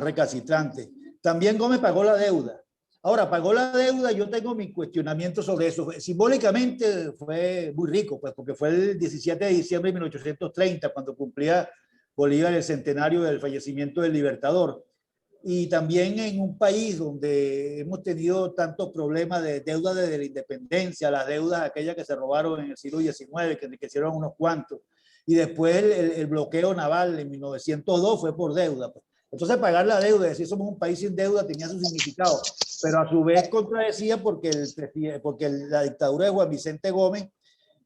recalcitrantes. También Gómez pagó la deuda. Ahora, pagó la deuda, yo tengo mi cuestionamiento sobre eso. Simbólicamente fue muy rico, pues, porque fue el 17 de diciembre de 1830, cuando cumplía Bolívar el centenario del fallecimiento del Libertador. Y también en un país donde hemos tenido tantos problemas de deuda desde la independencia, las deudas aquellas que se robaron en el siglo XIX, que enriquecieron unos cuantos, y después el bloqueo naval en 1902 fue por deuda. Pues. Entonces pagar la deuda, decir somos un país sin deuda, tenía su significado, pero a su vez contradecía porque la dictadura de Juan Vicente Gómez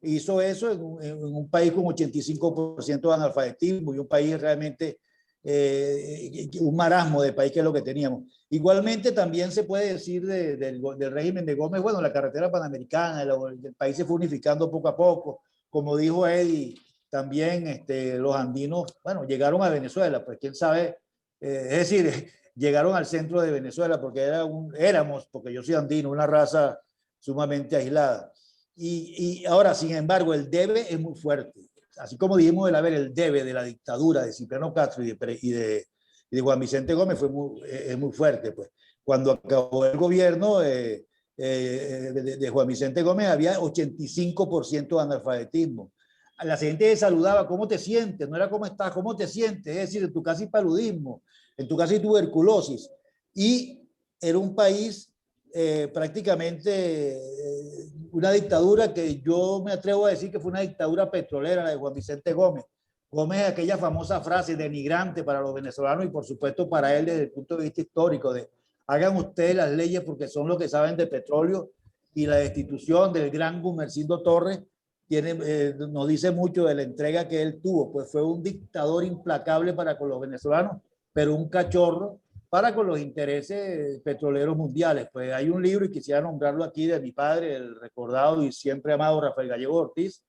hizo eso en un país con 85% de analfabetismo y un país realmente, un marasmo de país que es lo que teníamos. Igualmente también se puede decir del régimen de Gómez, bueno, la carretera panamericana, el país se fue unificando poco a poco, como dijo Eddie, también los andinos, bueno, llegaron a Venezuela, pues quién sabe, es decir, llegaron al centro de Venezuela porque éramos, porque yo soy andino, una raza sumamente aislada. Y ahora, sin embargo, el debe es muy fuerte. Así como dijimos el debe de la dictadura de Cipriano Castro y de Juan Vicente Gómez es muy fuerte. Pues. Cuando acabó el gobierno de Juan Vicente Gómez había 85% de analfabetismo. La gente saludaba, ¿cómo te sientes? No era cómo estás, ¿cómo te sientes? Es decir, en tu casa hay paludismo, en tu casa hay tuberculosis. Y era un país prácticamente una dictadura que yo me atrevo a decir que fue una dictadura petrolera, la de Juan Vicente Gómez. Gómez, aquella famosa frase denigrante para los venezolanos y por supuesto para él desde el punto de vista histórico de hagan ustedes las leyes porque son los que saben de petróleo, y la destitución del gran Gumersindo Torres nos dice mucho de la entrega que él tuvo, pues fue un dictador implacable para con los venezolanos, pero un cachorro para con los intereses petroleros mundiales. Pues hay un libro, y quisiera nombrarlo aquí, de mi padre, el recordado y siempre amado Rafael Gallego Ortiz,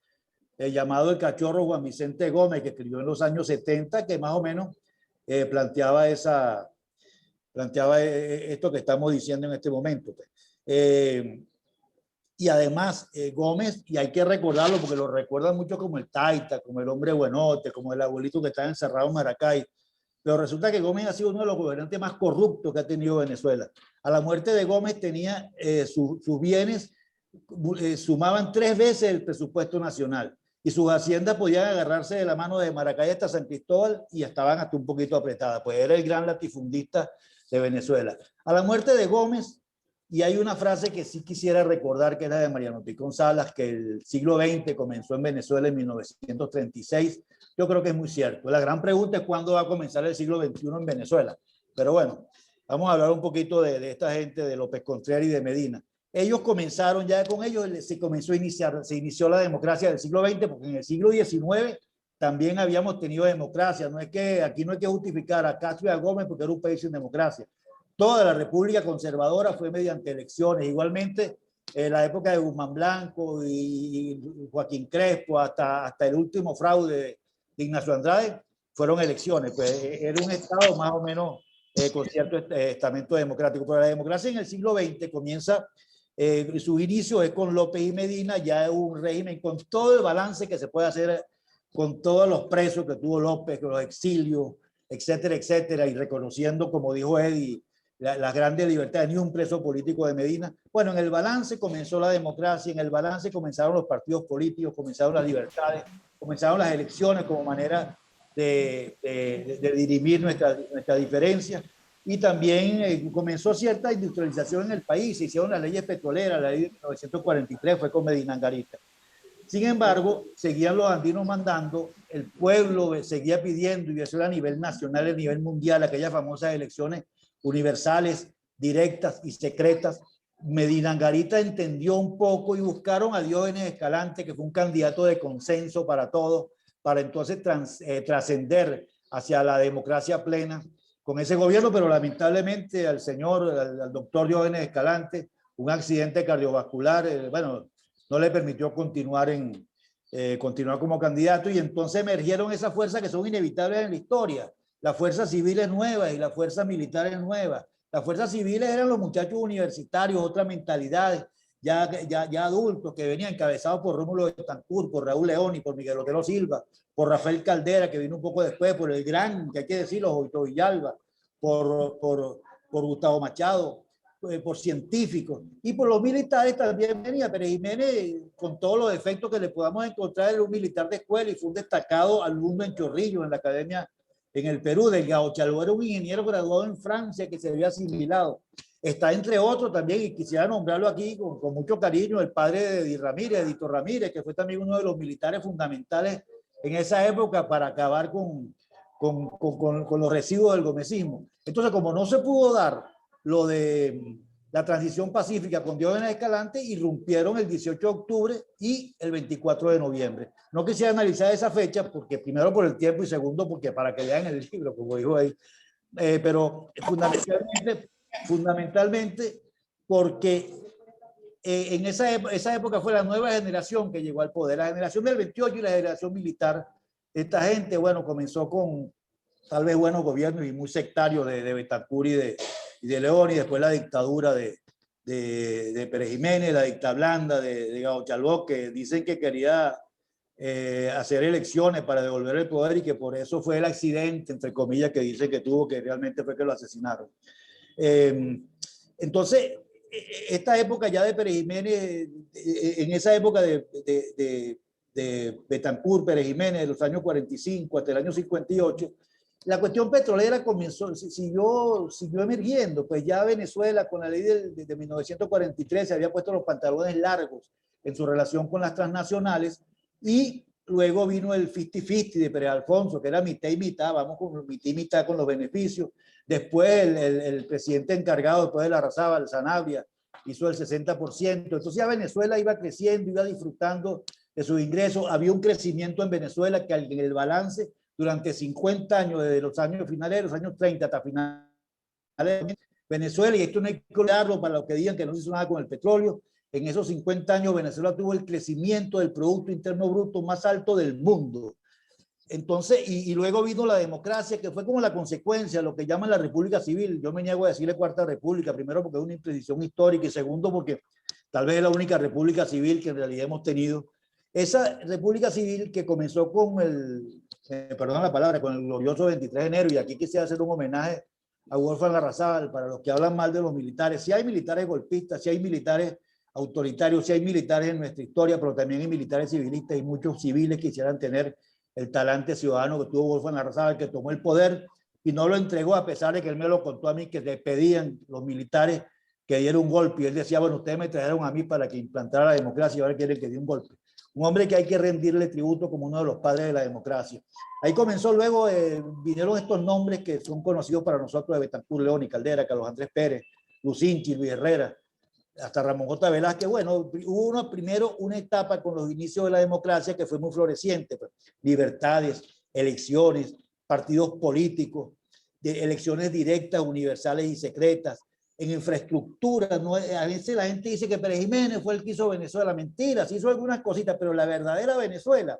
llamado El cachorro Juan Vicente Gómez, que escribió en los años 70, que más o menos planteaba esto que estamos diciendo en este momento. Pues. Y además, Gómez, y hay que recordarlo porque lo recuerdan mucho como el taita, como el hombre buenote, como el abuelito que está encerrado en Maracay, pero resulta que Gómez ha sido uno de los gobernantes más corruptos que ha tenido Venezuela. A la muerte de Gómez tenía sus bienes, sumaban 3 veces el presupuesto nacional, y sus haciendas podían agarrarse de la mano de Maracay hasta San Cristóbal y estaban hasta un poquito apretadas, pues era el gran latifundista de Venezuela. A la muerte de Gómez, y hay una frase que sí quisiera recordar, que era de Mariano Picón Salas, que el siglo XX comenzó en Venezuela en 1936. Yo creo que es muy cierto. La gran pregunta es cuándo va a comenzar el siglo XXI en Venezuela. Pero bueno, vamos a hablar un poquito de esta gente, de López Contreras y de Medina. Ellos comenzaron, ya con ellos se inició la democracia del siglo XX, porque en el siglo XIX también habíamos tenido democracia. Aquí no hay que justificar a Castro y a Gómez porque era un país sin democracia. Toda la República Conservadora fue mediante elecciones. Igualmente, en la época de Guzmán Blanco y Joaquín Crespo, hasta el último fraude de Ignacio Andrade, fueron elecciones. Pues era un Estado más o menos con cierto estamento democrático. Pero la democracia en el siglo XX comienza, su inicio es con López y Medina, ya un régimen con todo el balance que se puede hacer, con todos los presos que tuvo López, con los exilios, etcétera, etcétera, y reconociendo, como dijo Eddie, las grandes libertades, ni un preso político de Medina. Bueno, en el balance comenzó la democracia, en el balance comenzaron los partidos políticos, comenzaron las libertades, comenzaron las elecciones como manera de dirimir nuestra diferencia, y también comenzó cierta industrialización en el país, se hicieron las leyes petroleras, la ley de 1943 fue con Medina Angarita. Sin embargo, seguían los andinos mandando, el pueblo seguía pidiendo, y eso era a nivel nacional, a nivel mundial, aquellas famosas elecciones universales, directas y secretas. Medina Angarita entendió un poco y buscaron a Diógenes Escalante, que fue un candidato de consenso para todos, para entonces trascender hacia la democracia plena con ese gobierno, pero lamentablemente al doctor Diógenes Escalante, un accidente cardiovascular, no le permitió continuar en continuar como candidato, y entonces emergieron esas fuerzas que son inevitables en la historia, las fuerzas civiles nuevas y las fuerzas militares nuevas. Las fuerzas civiles eran los muchachos universitarios, otras mentalidades, ya adultos, que venían encabezados por Rómulo Betancourt, por Raúl León y por Miguel Otero Silva, por Rafael Caldera, que vino un poco después, por el gran, que hay que decirlo, Joito Villalba, por Gustavo Machado, por científicos, y por los militares también venía Pérez Jiménez, con todos los defectos que le podamos encontrar. Era un militar de escuela y fue un destacado alumno en Chorrillos, en la academia en el Perú. Delgado Chaló era un ingeniero graduado en Francia que se había asimilado. Está entre otros también, y quisiera nombrarlo aquí con mucho cariño, el padre de Edith Ramírez, Edito Ramírez, que fue también uno de los militares fundamentales en esa época para acabar con los residuos del gomecismo. Entonces, como no se pudo dar lo de la transición pacífica con Diógenes Escalante, irrumpieron el 18 de octubre y el 24 de noviembre. No quisiera analizar esa fecha, porque primero por el tiempo y segundo porque para que lean el libro, como dijo ahí, pero fundamentalmente porque en esa época fue la nueva generación que llegó al poder, la generación del 28 y la generación militar. Esta gente, bueno, comenzó con tal vez buenos gobiernos y muy sectarios de Betancourt y de León, y después la dictadura de Pérez Jiménez, la dictadura blanda de Gao Chaló, que dicen que quería hacer elecciones para devolver el poder, y que por eso fue el accidente, entre comillas, que dicen que tuvo, que realmente fue que lo asesinaron. Entonces, esta época ya de Pérez Jiménez, en esa época de Betancourt, Pérez Jiménez, de los años 45 hasta el año 58, la cuestión petrolera siguió emergiendo. Pues ya Venezuela, con la ley de 1943, se había puesto los pantalones largos en su relación con las transnacionales, y luego vino el 50-50 de Pérez Alfonso, que era mitad y mitad, vamos con mitad y mitad con los beneficios. Después el presidente encargado, después de Larrazábal, Sanabria, hizo el 60%. Entonces ya Venezuela iba creciendo, iba disfrutando de sus ingresos. Había un crecimiento en Venezuela que en el balance durante 50 años, desde los años finales de los años 30 hasta finales de Venezuela, y esto no hay que olvidarlo para los que digan que no se hizo nada con el petróleo, en esos 50 años Venezuela tuvo el crecimiento del Producto Interno Bruto más alto del mundo. Entonces, y luego vino la democracia, que fue como la consecuencia, lo que llaman la República Civil. Yo me niego a decirle Cuarta República, primero porque es una imprecisión histórica, y segundo porque tal vez es la única República Civil que en realidad hemos tenido. Esa República Civil que comenzó con perdón la palabra, con el glorioso 23 de enero, y aquí quisiera hacer un homenaje a Wolfgang Larrazábal, para los que hablan mal de los militares. Si hay militares golpistas, si hay militares autoritarios, si hay militares en nuestra historia, pero también hay militares civilistas, y muchos civiles quisieran tener el talante ciudadano que tuvo Wolfgang Larrazábal, que tomó el poder y no lo entregó, a pesar de que él me lo contó a mí, que le pedían los militares que diera un golpe, y él decía, bueno, ustedes me trajeron a mí para que implantara la democracia, y ahora quieren que dé un golpe. Un hombre que hay que rendirle tributo como uno de los padres de la democracia. Ahí comenzó, luego vinieron estos nombres que son conocidos para nosotros, de Betancourt, León y Caldera, Carlos Andrés Pérez, Lucinchi, Luis Herrera, hasta Ramón J. Velázquez. Bueno, hubo primero una etapa con los inicios de la democracia que fue muy floreciente, pues, libertades, elecciones, partidos políticos, elecciones directas, universales y secretas. En infraestructura, ¿no? A veces la gente dice que Pérez Jiménez fue el que hizo Venezuela. Mentira, sí hizo algunas cositas, pero la verdadera Venezuela,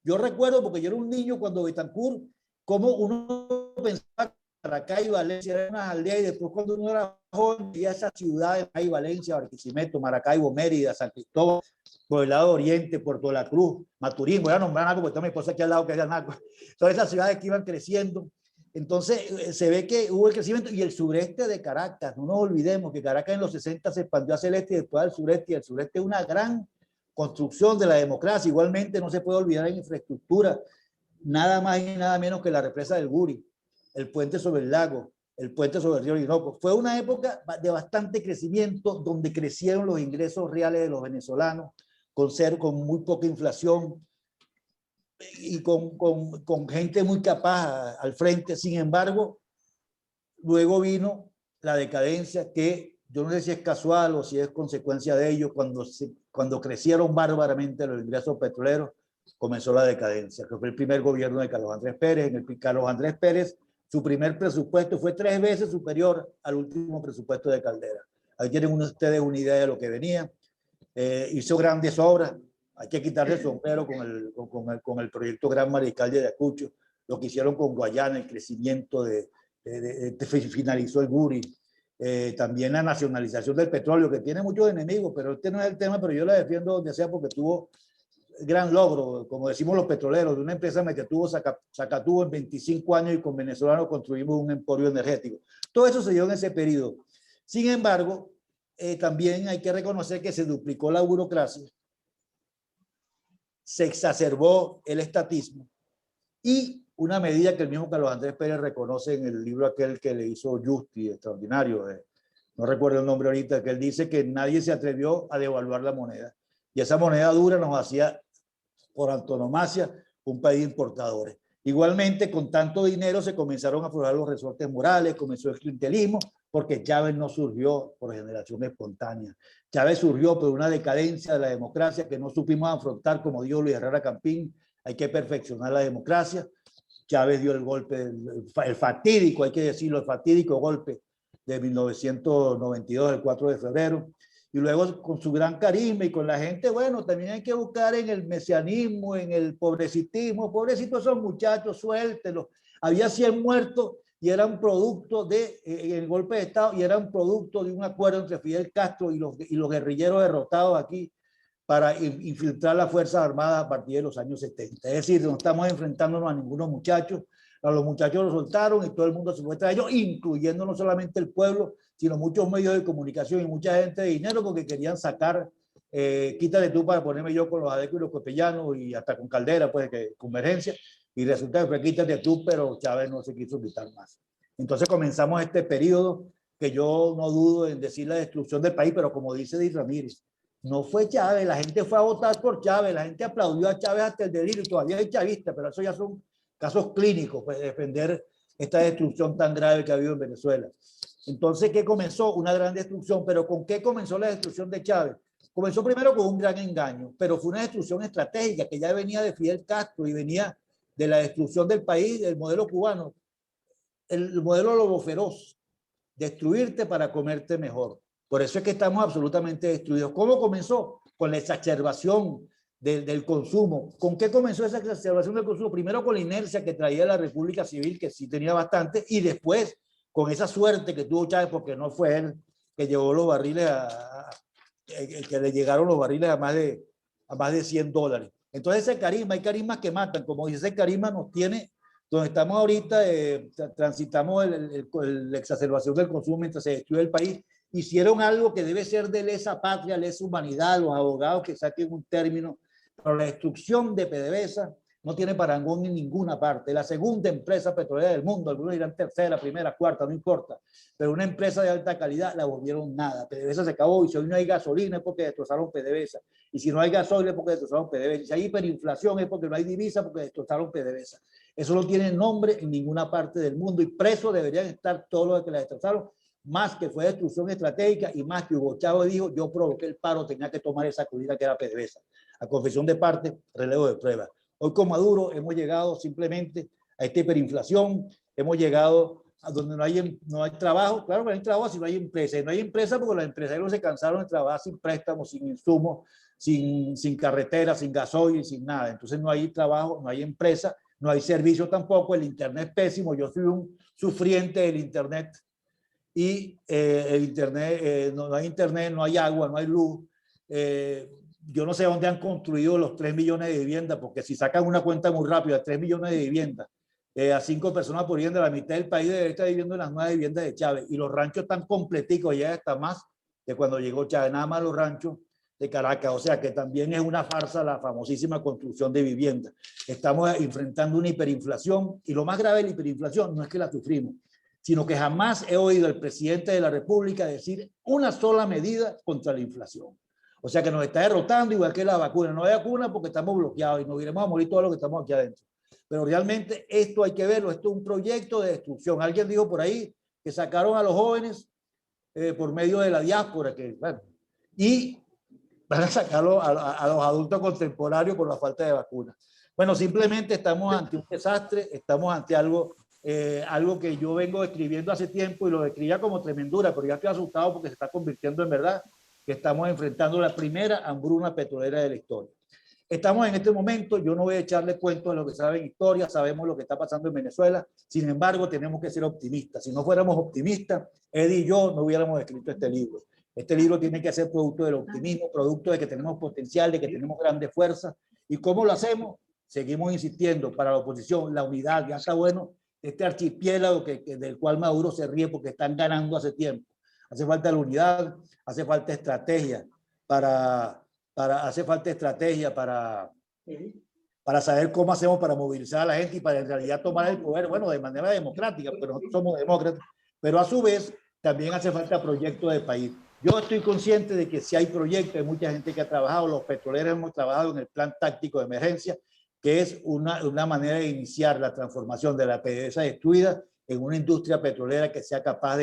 yo recuerdo, porque yo era un niño cuando Betancourt, como uno pensaba que Maracay y Valencia eran unas aldeas, y después cuando uno era joven veía esas ciudades, Maracay, Valencia, Barquisimeto, Maracaibo, Mérida, San Cristóbal, por el lado oriente, Puerto La Cruz, Maturín, voy a nombrar algo porque está mi esposa aquí al lado, que es de Anaco. Todas esas ciudades que iban creciendo. Entonces se ve que hubo el crecimiento, y el sureste de Caracas, no nos olvidemos que Caracas en los 60 se expandió hacia el este y después al sureste, y el sureste es una gran construcción de la democracia. Igualmente no se puede olvidar en infraestructura, nada más y nada menos que la represa del Guri, el puente sobre el lago, el puente sobre el río Orinoco. Fue una época de bastante crecimiento, donde crecieron los ingresos reales de los venezolanos, con muy poca inflación, y con gente muy capaz al frente. Sin embargo, luego vino la decadencia, que yo no sé si es casual o si es consecuencia de ello. Cuando crecieron bárbaramente los ingresos petroleros, comenzó la decadencia, que fue el primer gobierno de Carlos Andrés Pérez. En el Carlos Andrés Pérez, su primer presupuesto fue 3 veces superior al último presupuesto de Caldera. Ahí tienen ustedes una idea de lo que venía. Hizo grandes obras, Hay que quitarle el sombrero con el proyecto Gran Mariscal de Ayacucho, lo que hicieron con Guayana, el crecimiento finalizó el Guri, también la nacionalización del petróleo, que tiene muchos enemigos, pero este no es el tema, pero yo la defiendo donde sea porque tuvo gran logro, como decimos los petroleros, de una empresa que tuvo Sacatubo en 25 años y con venezolanos construimos un emporio energético. Todo eso se dio en ese periodo. Sin embargo, también hay que reconocer que se duplicó la burocracia, se exacerbó el estatismo y una medida que el mismo Carlos Andrés Pérez reconoce en el libro aquel que le hizo Justi, extraordinario, no recuerdo el nombre ahorita, que él dice que nadie se atrevió a devaluar la moneda. Y esa moneda dura nos hacía, por antonomasia, un país de importadores. Igualmente, con tanto dinero se comenzaron a aflorar los resortes morales, comenzó el clientelismo, porque Chávez no surgió por generación espontánea. Chávez surgió por una decadencia de la democracia que no supimos afrontar, como dijo Luis Herrera Campín. Hay que perfeccionar la democracia. Chávez dio el golpe, el fatídico, hay que decirlo, el fatídico golpe de 1992, el 4 de febrero. Y luego con su gran carisma y con la gente, bueno, también hay que buscar en el mesianismo, en el pobrecitismo. Pobrecitos son muchachos, suéltelos. Había 100 muertos y eran producto del golpe de Estado y eran producto de un acuerdo entre Fidel Castro y los guerrilleros derrotados aquí para infiltrar las Fuerzas Armadas a partir de los años 70. Es decir, no estamos enfrentándonos a ningunos muchachos. A los muchachos los soltaron y todo el mundo se fue tras ellos, incluyendo no solamente el pueblo, sino muchos medios de comunicación y mucha gente de dinero porque querían sacar, quítale tú para ponerme yo con los adecos y los copellanos y hasta con Caldera, pues, que convergencia, y resulta que fue quítate tú, pero Chávez no se quiso quitar más. Entonces comenzamos este periodo que yo no dudo en decir la destrucción del país, pero como dice Di Ramírez, no fue Chávez, la gente fue a votar por Chávez, la gente aplaudió a Chávez hasta el delirio, y todavía hay chavistas, pero eso ya son casos clínicos, pues, de defender esta destrucción tan grave que ha habido en Venezuela. Entonces, ¿qué comenzó? Una gran destrucción, pero ¿con qué comenzó la destrucción de Chávez? Comenzó primero con un gran engaño, pero fue una destrucción estratégica que ya venía de Fidel Castro y venía de la destrucción del país, del modelo cubano, el modelo lobo feroz, destruirte para comerte mejor. Por eso es que estamos absolutamente destruidos. ¿Cómo comenzó? Con la exacerbación del consumo. ¿Con qué comenzó esa exacerbación del consumo? Primero con la inercia que traía la República Civil, que sí tenía bastante, y después con esa suerte que tuvo Chávez, porque no fue él que llevó los barriles que le llegaron los barriles a más de $100. Entonces ese carisma, hay carismas que matan, como dice, ese carisma nos tiene, donde estamos ahorita, transitamos la exacerbación del consumo mientras se destruye el país. Hicieron algo que debe ser de lesa patria, lesa humanidad, los abogados que saquen un término, pero la destrucción de PDVSA no tiene parangón en ninguna parte. La segunda empresa petrolera del mundo, algunos dirán tercera, primera, cuarta, no importa, pero una empresa de alta calidad la volvieron nada. PDVSA se acabó y si hoy no hay gasolina es porque destrozaron PDVSA. Y si no hay gasolina es porque destrozaron PDVSA. Y si hay hiperinflación es porque no hay divisa porque destrozaron PDVSA. Eso no tiene nombre en ninguna parte del mundo y presos deberían estar todos los que la destrozaron. Más que fue destrucción estratégica y más que Hugo Chávez dijo, yo provoqué el paro, tenía que tomar esa acudida que era PDVSA. A confesión de parte, relevo de prueba. Hoy con Maduro hemos llegado simplemente a esta hiperinflación, hemos llegado a donde no hay trabajo, claro que no hay trabajo si no hay empresa, y no hay empresa porque los empresarios se cansaron de trabajar sin préstamos, sin insumos, sin carretera, sin gasoil, sin nada. Entonces no hay trabajo, no hay empresa, no hay servicio tampoco, el internet es pésimo, yo soy un sufriente del internet. Y el internet, no hay internet, no hay agua, no hay luz. Yo no sé dónde han construido los 3 millones de viviendas, porque si sacan una cuenta muy rápida, 3 millones de viviendas, a 5 personas por vivienda, la mitad del país debe estar viviendo en las nuevas viviendas de Chávez. Y los ranchos están completicos, ya está más de cuando llegó Chávez, nada más los ranchos de Caracas. O sea que también es una farsa la famosísima construcción de viviendas. Estamos enfrentando una hiperinflación y lo más grave de la hiperinflación no es que la sufrimos, sino que jamás he oído al presidente de la República decir una sola medida contra la inflación. O sea que nos está derrotando igual que la vacuna. No hay vacuna porque estamos bloqueados y nos iremos a morir todos los que estamos aquí adentro. Pero realmente esto hay que verlo, esto es un proyecto de destrucción. Alguien dijo por ahí que sacaron a los jóvenes por medio de la diáspora y van a sacarlo a los adultos contemporáneos por la falta de vacunas. Bueno, simplemente estamos ante un desastre, estamos ante algo que yo vengo escribiendo hace tiempo y lo describía como tremendura, pero ya estoy asustado porque se está convirtiendo en verdad que estamos enfrentando la primera hambruna petrolera de la historia. Estamos en este momento, yo no voy a echarle cuento de lo que saben historia, sabemos lo que está pasando en Venezuela, sin embargo tenemos que ser optimistas. Si no fuéramos optimistas, Eddie y yo no hubiéramos escrito este libro. Este libro tiene que ser producto del optimismo, producto de que tenemos potencial, de que tenemos grandes fuerzas. ¿Y cómo lo hacemos? Seguimos insistiendo para la oposición, la unidad. Ya está bueno este archipiélago del cual Maduro se ríe porque están ganando hace tiempo. Hace falta la unidad, hace falta estrategia hace falta estrategia para saber cómo hacemos para movilizar a la gente y para en realidad tomar el poder, bueno, de manera democrática, pero nosotros somos demócratas, pero a su vez también hace falta proyectos de país. Yo estoy consciente de que si hay proyectos, hay mucha gente que ha trabajado, los petroleros hemos trabajado en el plan táctico de emergencia, que es una manera de iniciar la transformación de la PDVSA destruida en una industria petrolera que sea capaz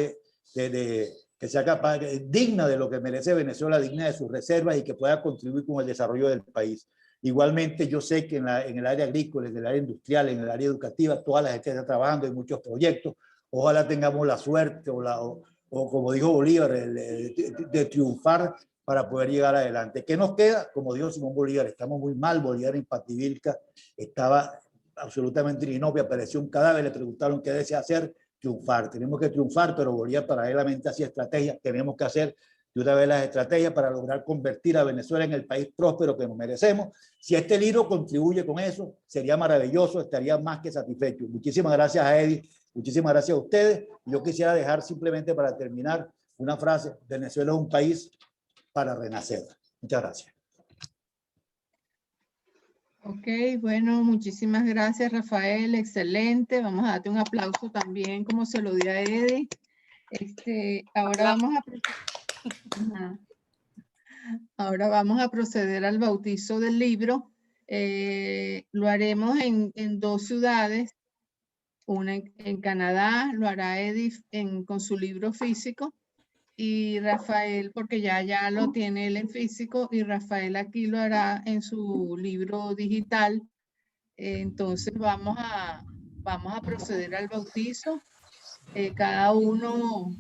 digna de lo que merece Venezuela, digna de sus reservas y que pueda contribuir con el desarrollo del país. Igualmente, yo sé que en el área agrícola, en el área industrial, en el área educativa, toda la gente está trabajando en muchos proyectos. Ojalá tengamos la suerte o como dijo Bolívar, de triunfar para poder llegar adelante. ¿Qué nos queda? Como dijo Simón Bolívar, estamos muy mal. Bolívar en Pativilca estaba absolutamente inopia, apareció un cadáver, le preguntaron qué desea hacer. Triunfar, tenemos que triunfar, pero Bolívar paralelamente hacía estrategias, tenemos que hacer de una vez las estrategias para lograr convertir a Venezuela en el país próspero que nos merecemos. Si este libro contribuye con eso, sería maravilloso, estaría más que satisfecho. Muchísimas gracias a Eddie, muchísimas gracias a ustedes. Yo quisiera dejar simplemente para terminar una frase: Venezuela es un país para renacer. Muchas gracias. Ok, bueno, muchísimas gracias, Rafael, excelente. Vamos a darte un aplauso también, como se lo di a Eddie. Ahora vamos a proceder al bautizo del libro. Lo haremos en 2 ciudades, una en Canadá, lo hará Eddie con su libro físico, y Rafael, porque ya lo tiene él en físico, y Rafael aquí lo hará en su libro digital. Entonces vamos a proceder al bautizo. Cada uno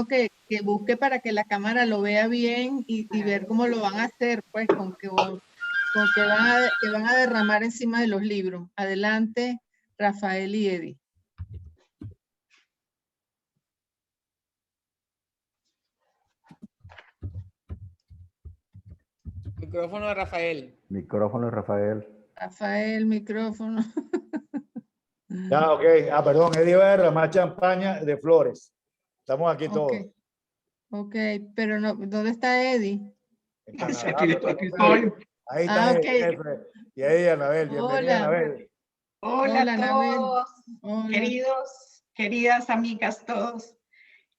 que busque para que la cámara lo vea bien y ver cómo lo van a hacer, pues con que van a derramar encima de los libros. Adelante, Rafael y Eddie. Micrófono de Rafael. Micrófono de Rafael. Rafael, micrófono. Ya, ok. Perdón, Eddie va a derramar champaña de flores. Estamos aquí todos. Ok, pero no, ¿dónde está Eddie? Aquí estoy. Ahí está Eddie. Y Eddie, Anabel. Bienvenida, Anabel. Hola a todos, Hola. queridas amigas todos.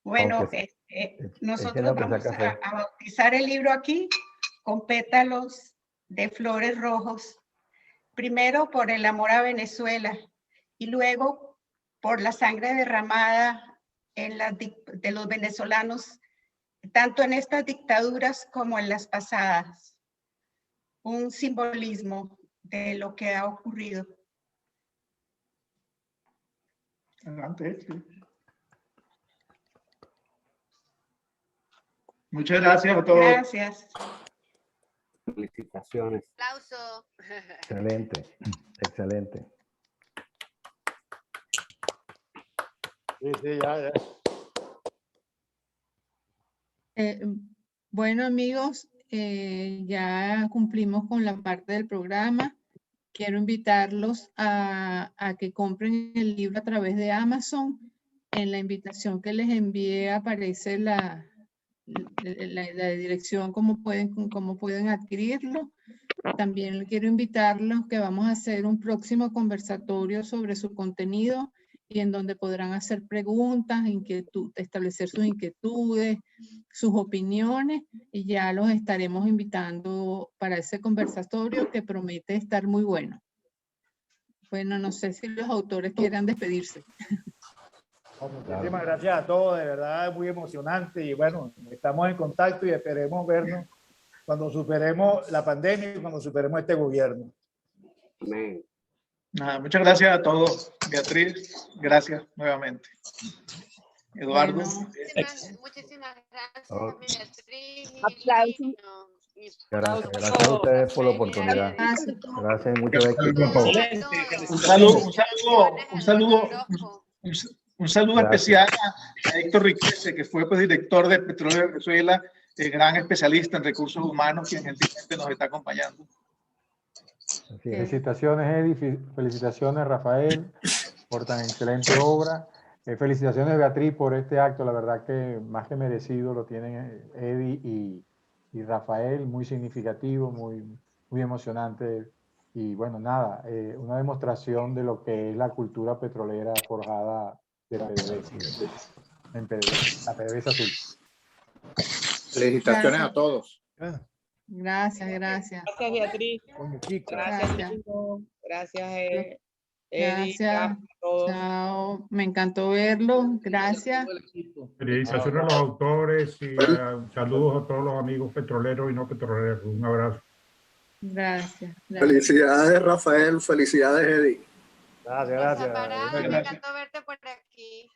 Bueno, nosotros vamos a bautizar el libro aquí con pétalos de flores rojos. Primero por el amor a Venezuela y luego por la sangre derramada de los venezolanos, tanto en estas dictaduras como en las pasadas. Un simbolismo de lo que ha ocurrido. Adelante. Muchas gracias a todos. Gracias. Felicitaciones. Aplauso. Excelente, excelente. Sí, ya. Bueno, amigos, ya cumplimos con la parte del programa. Quiero invitarlos a que compren el libro a través de Amazon. En la invitación que les envié aparece la dirección, cómo pueden adquirirlo. También quiero invitarlos que vamos a hacer un próximo conversatorio sobre su contenido y en donde podrán hacer preguntas, establecer sus inquietudes, sus opiniones, y ya los estaremos invitando para ese conversatorio que promete estar muy bueno. Bueno, no sé si los autores quieran despedirse. Muchísimas gracias a todos, de verdad es muy emocionante y bueno, estamos en contacto y esperemos vernos cuando superemos la pandemia y cuando superemos este gobierno. Amén. Nada, muchas gracias a todos. Beatriz, gracias nuevamente. Eduardo. Muchísimas gracias, Beatriz. Aplausos. Y Gracias, gracias a ustedes por la oportunidad. Gracias, mucho éxito. Un saludo especial a Héctor Riquese, que fue pues, director de Petróleo de Venezuela, gran especialista en recursos humanos, quien gentilmente nos está acompañando. Felicitaciones, Eddie. Felicitaciones, Rafael, por tan excelente obra. Felicitaciones, Beatriz, por este acto. La verdad que más que merecido lo tienen Eddie y Rafael. Muy significativo, muy emocionante. Y bueno, nada, una demostración de lo que es la cultura petrolera forjada de PDVSA, en PDVSA, la PDVSA Azul. Felicitaciones a todos. Gracias, gracias. Gracias, Beatriz. Gracias, Lino. Gracias, Eddie. Gracias. Chao. Me encantó verlo. Gracias. Felicitaciones a los autores y saludos a todos los amigos petroleros y no petroleros. Un abrazo. Gracias. Felicidades, Rafael. Felicidades, Eddie. Gracias. Me encantó verte por aquí.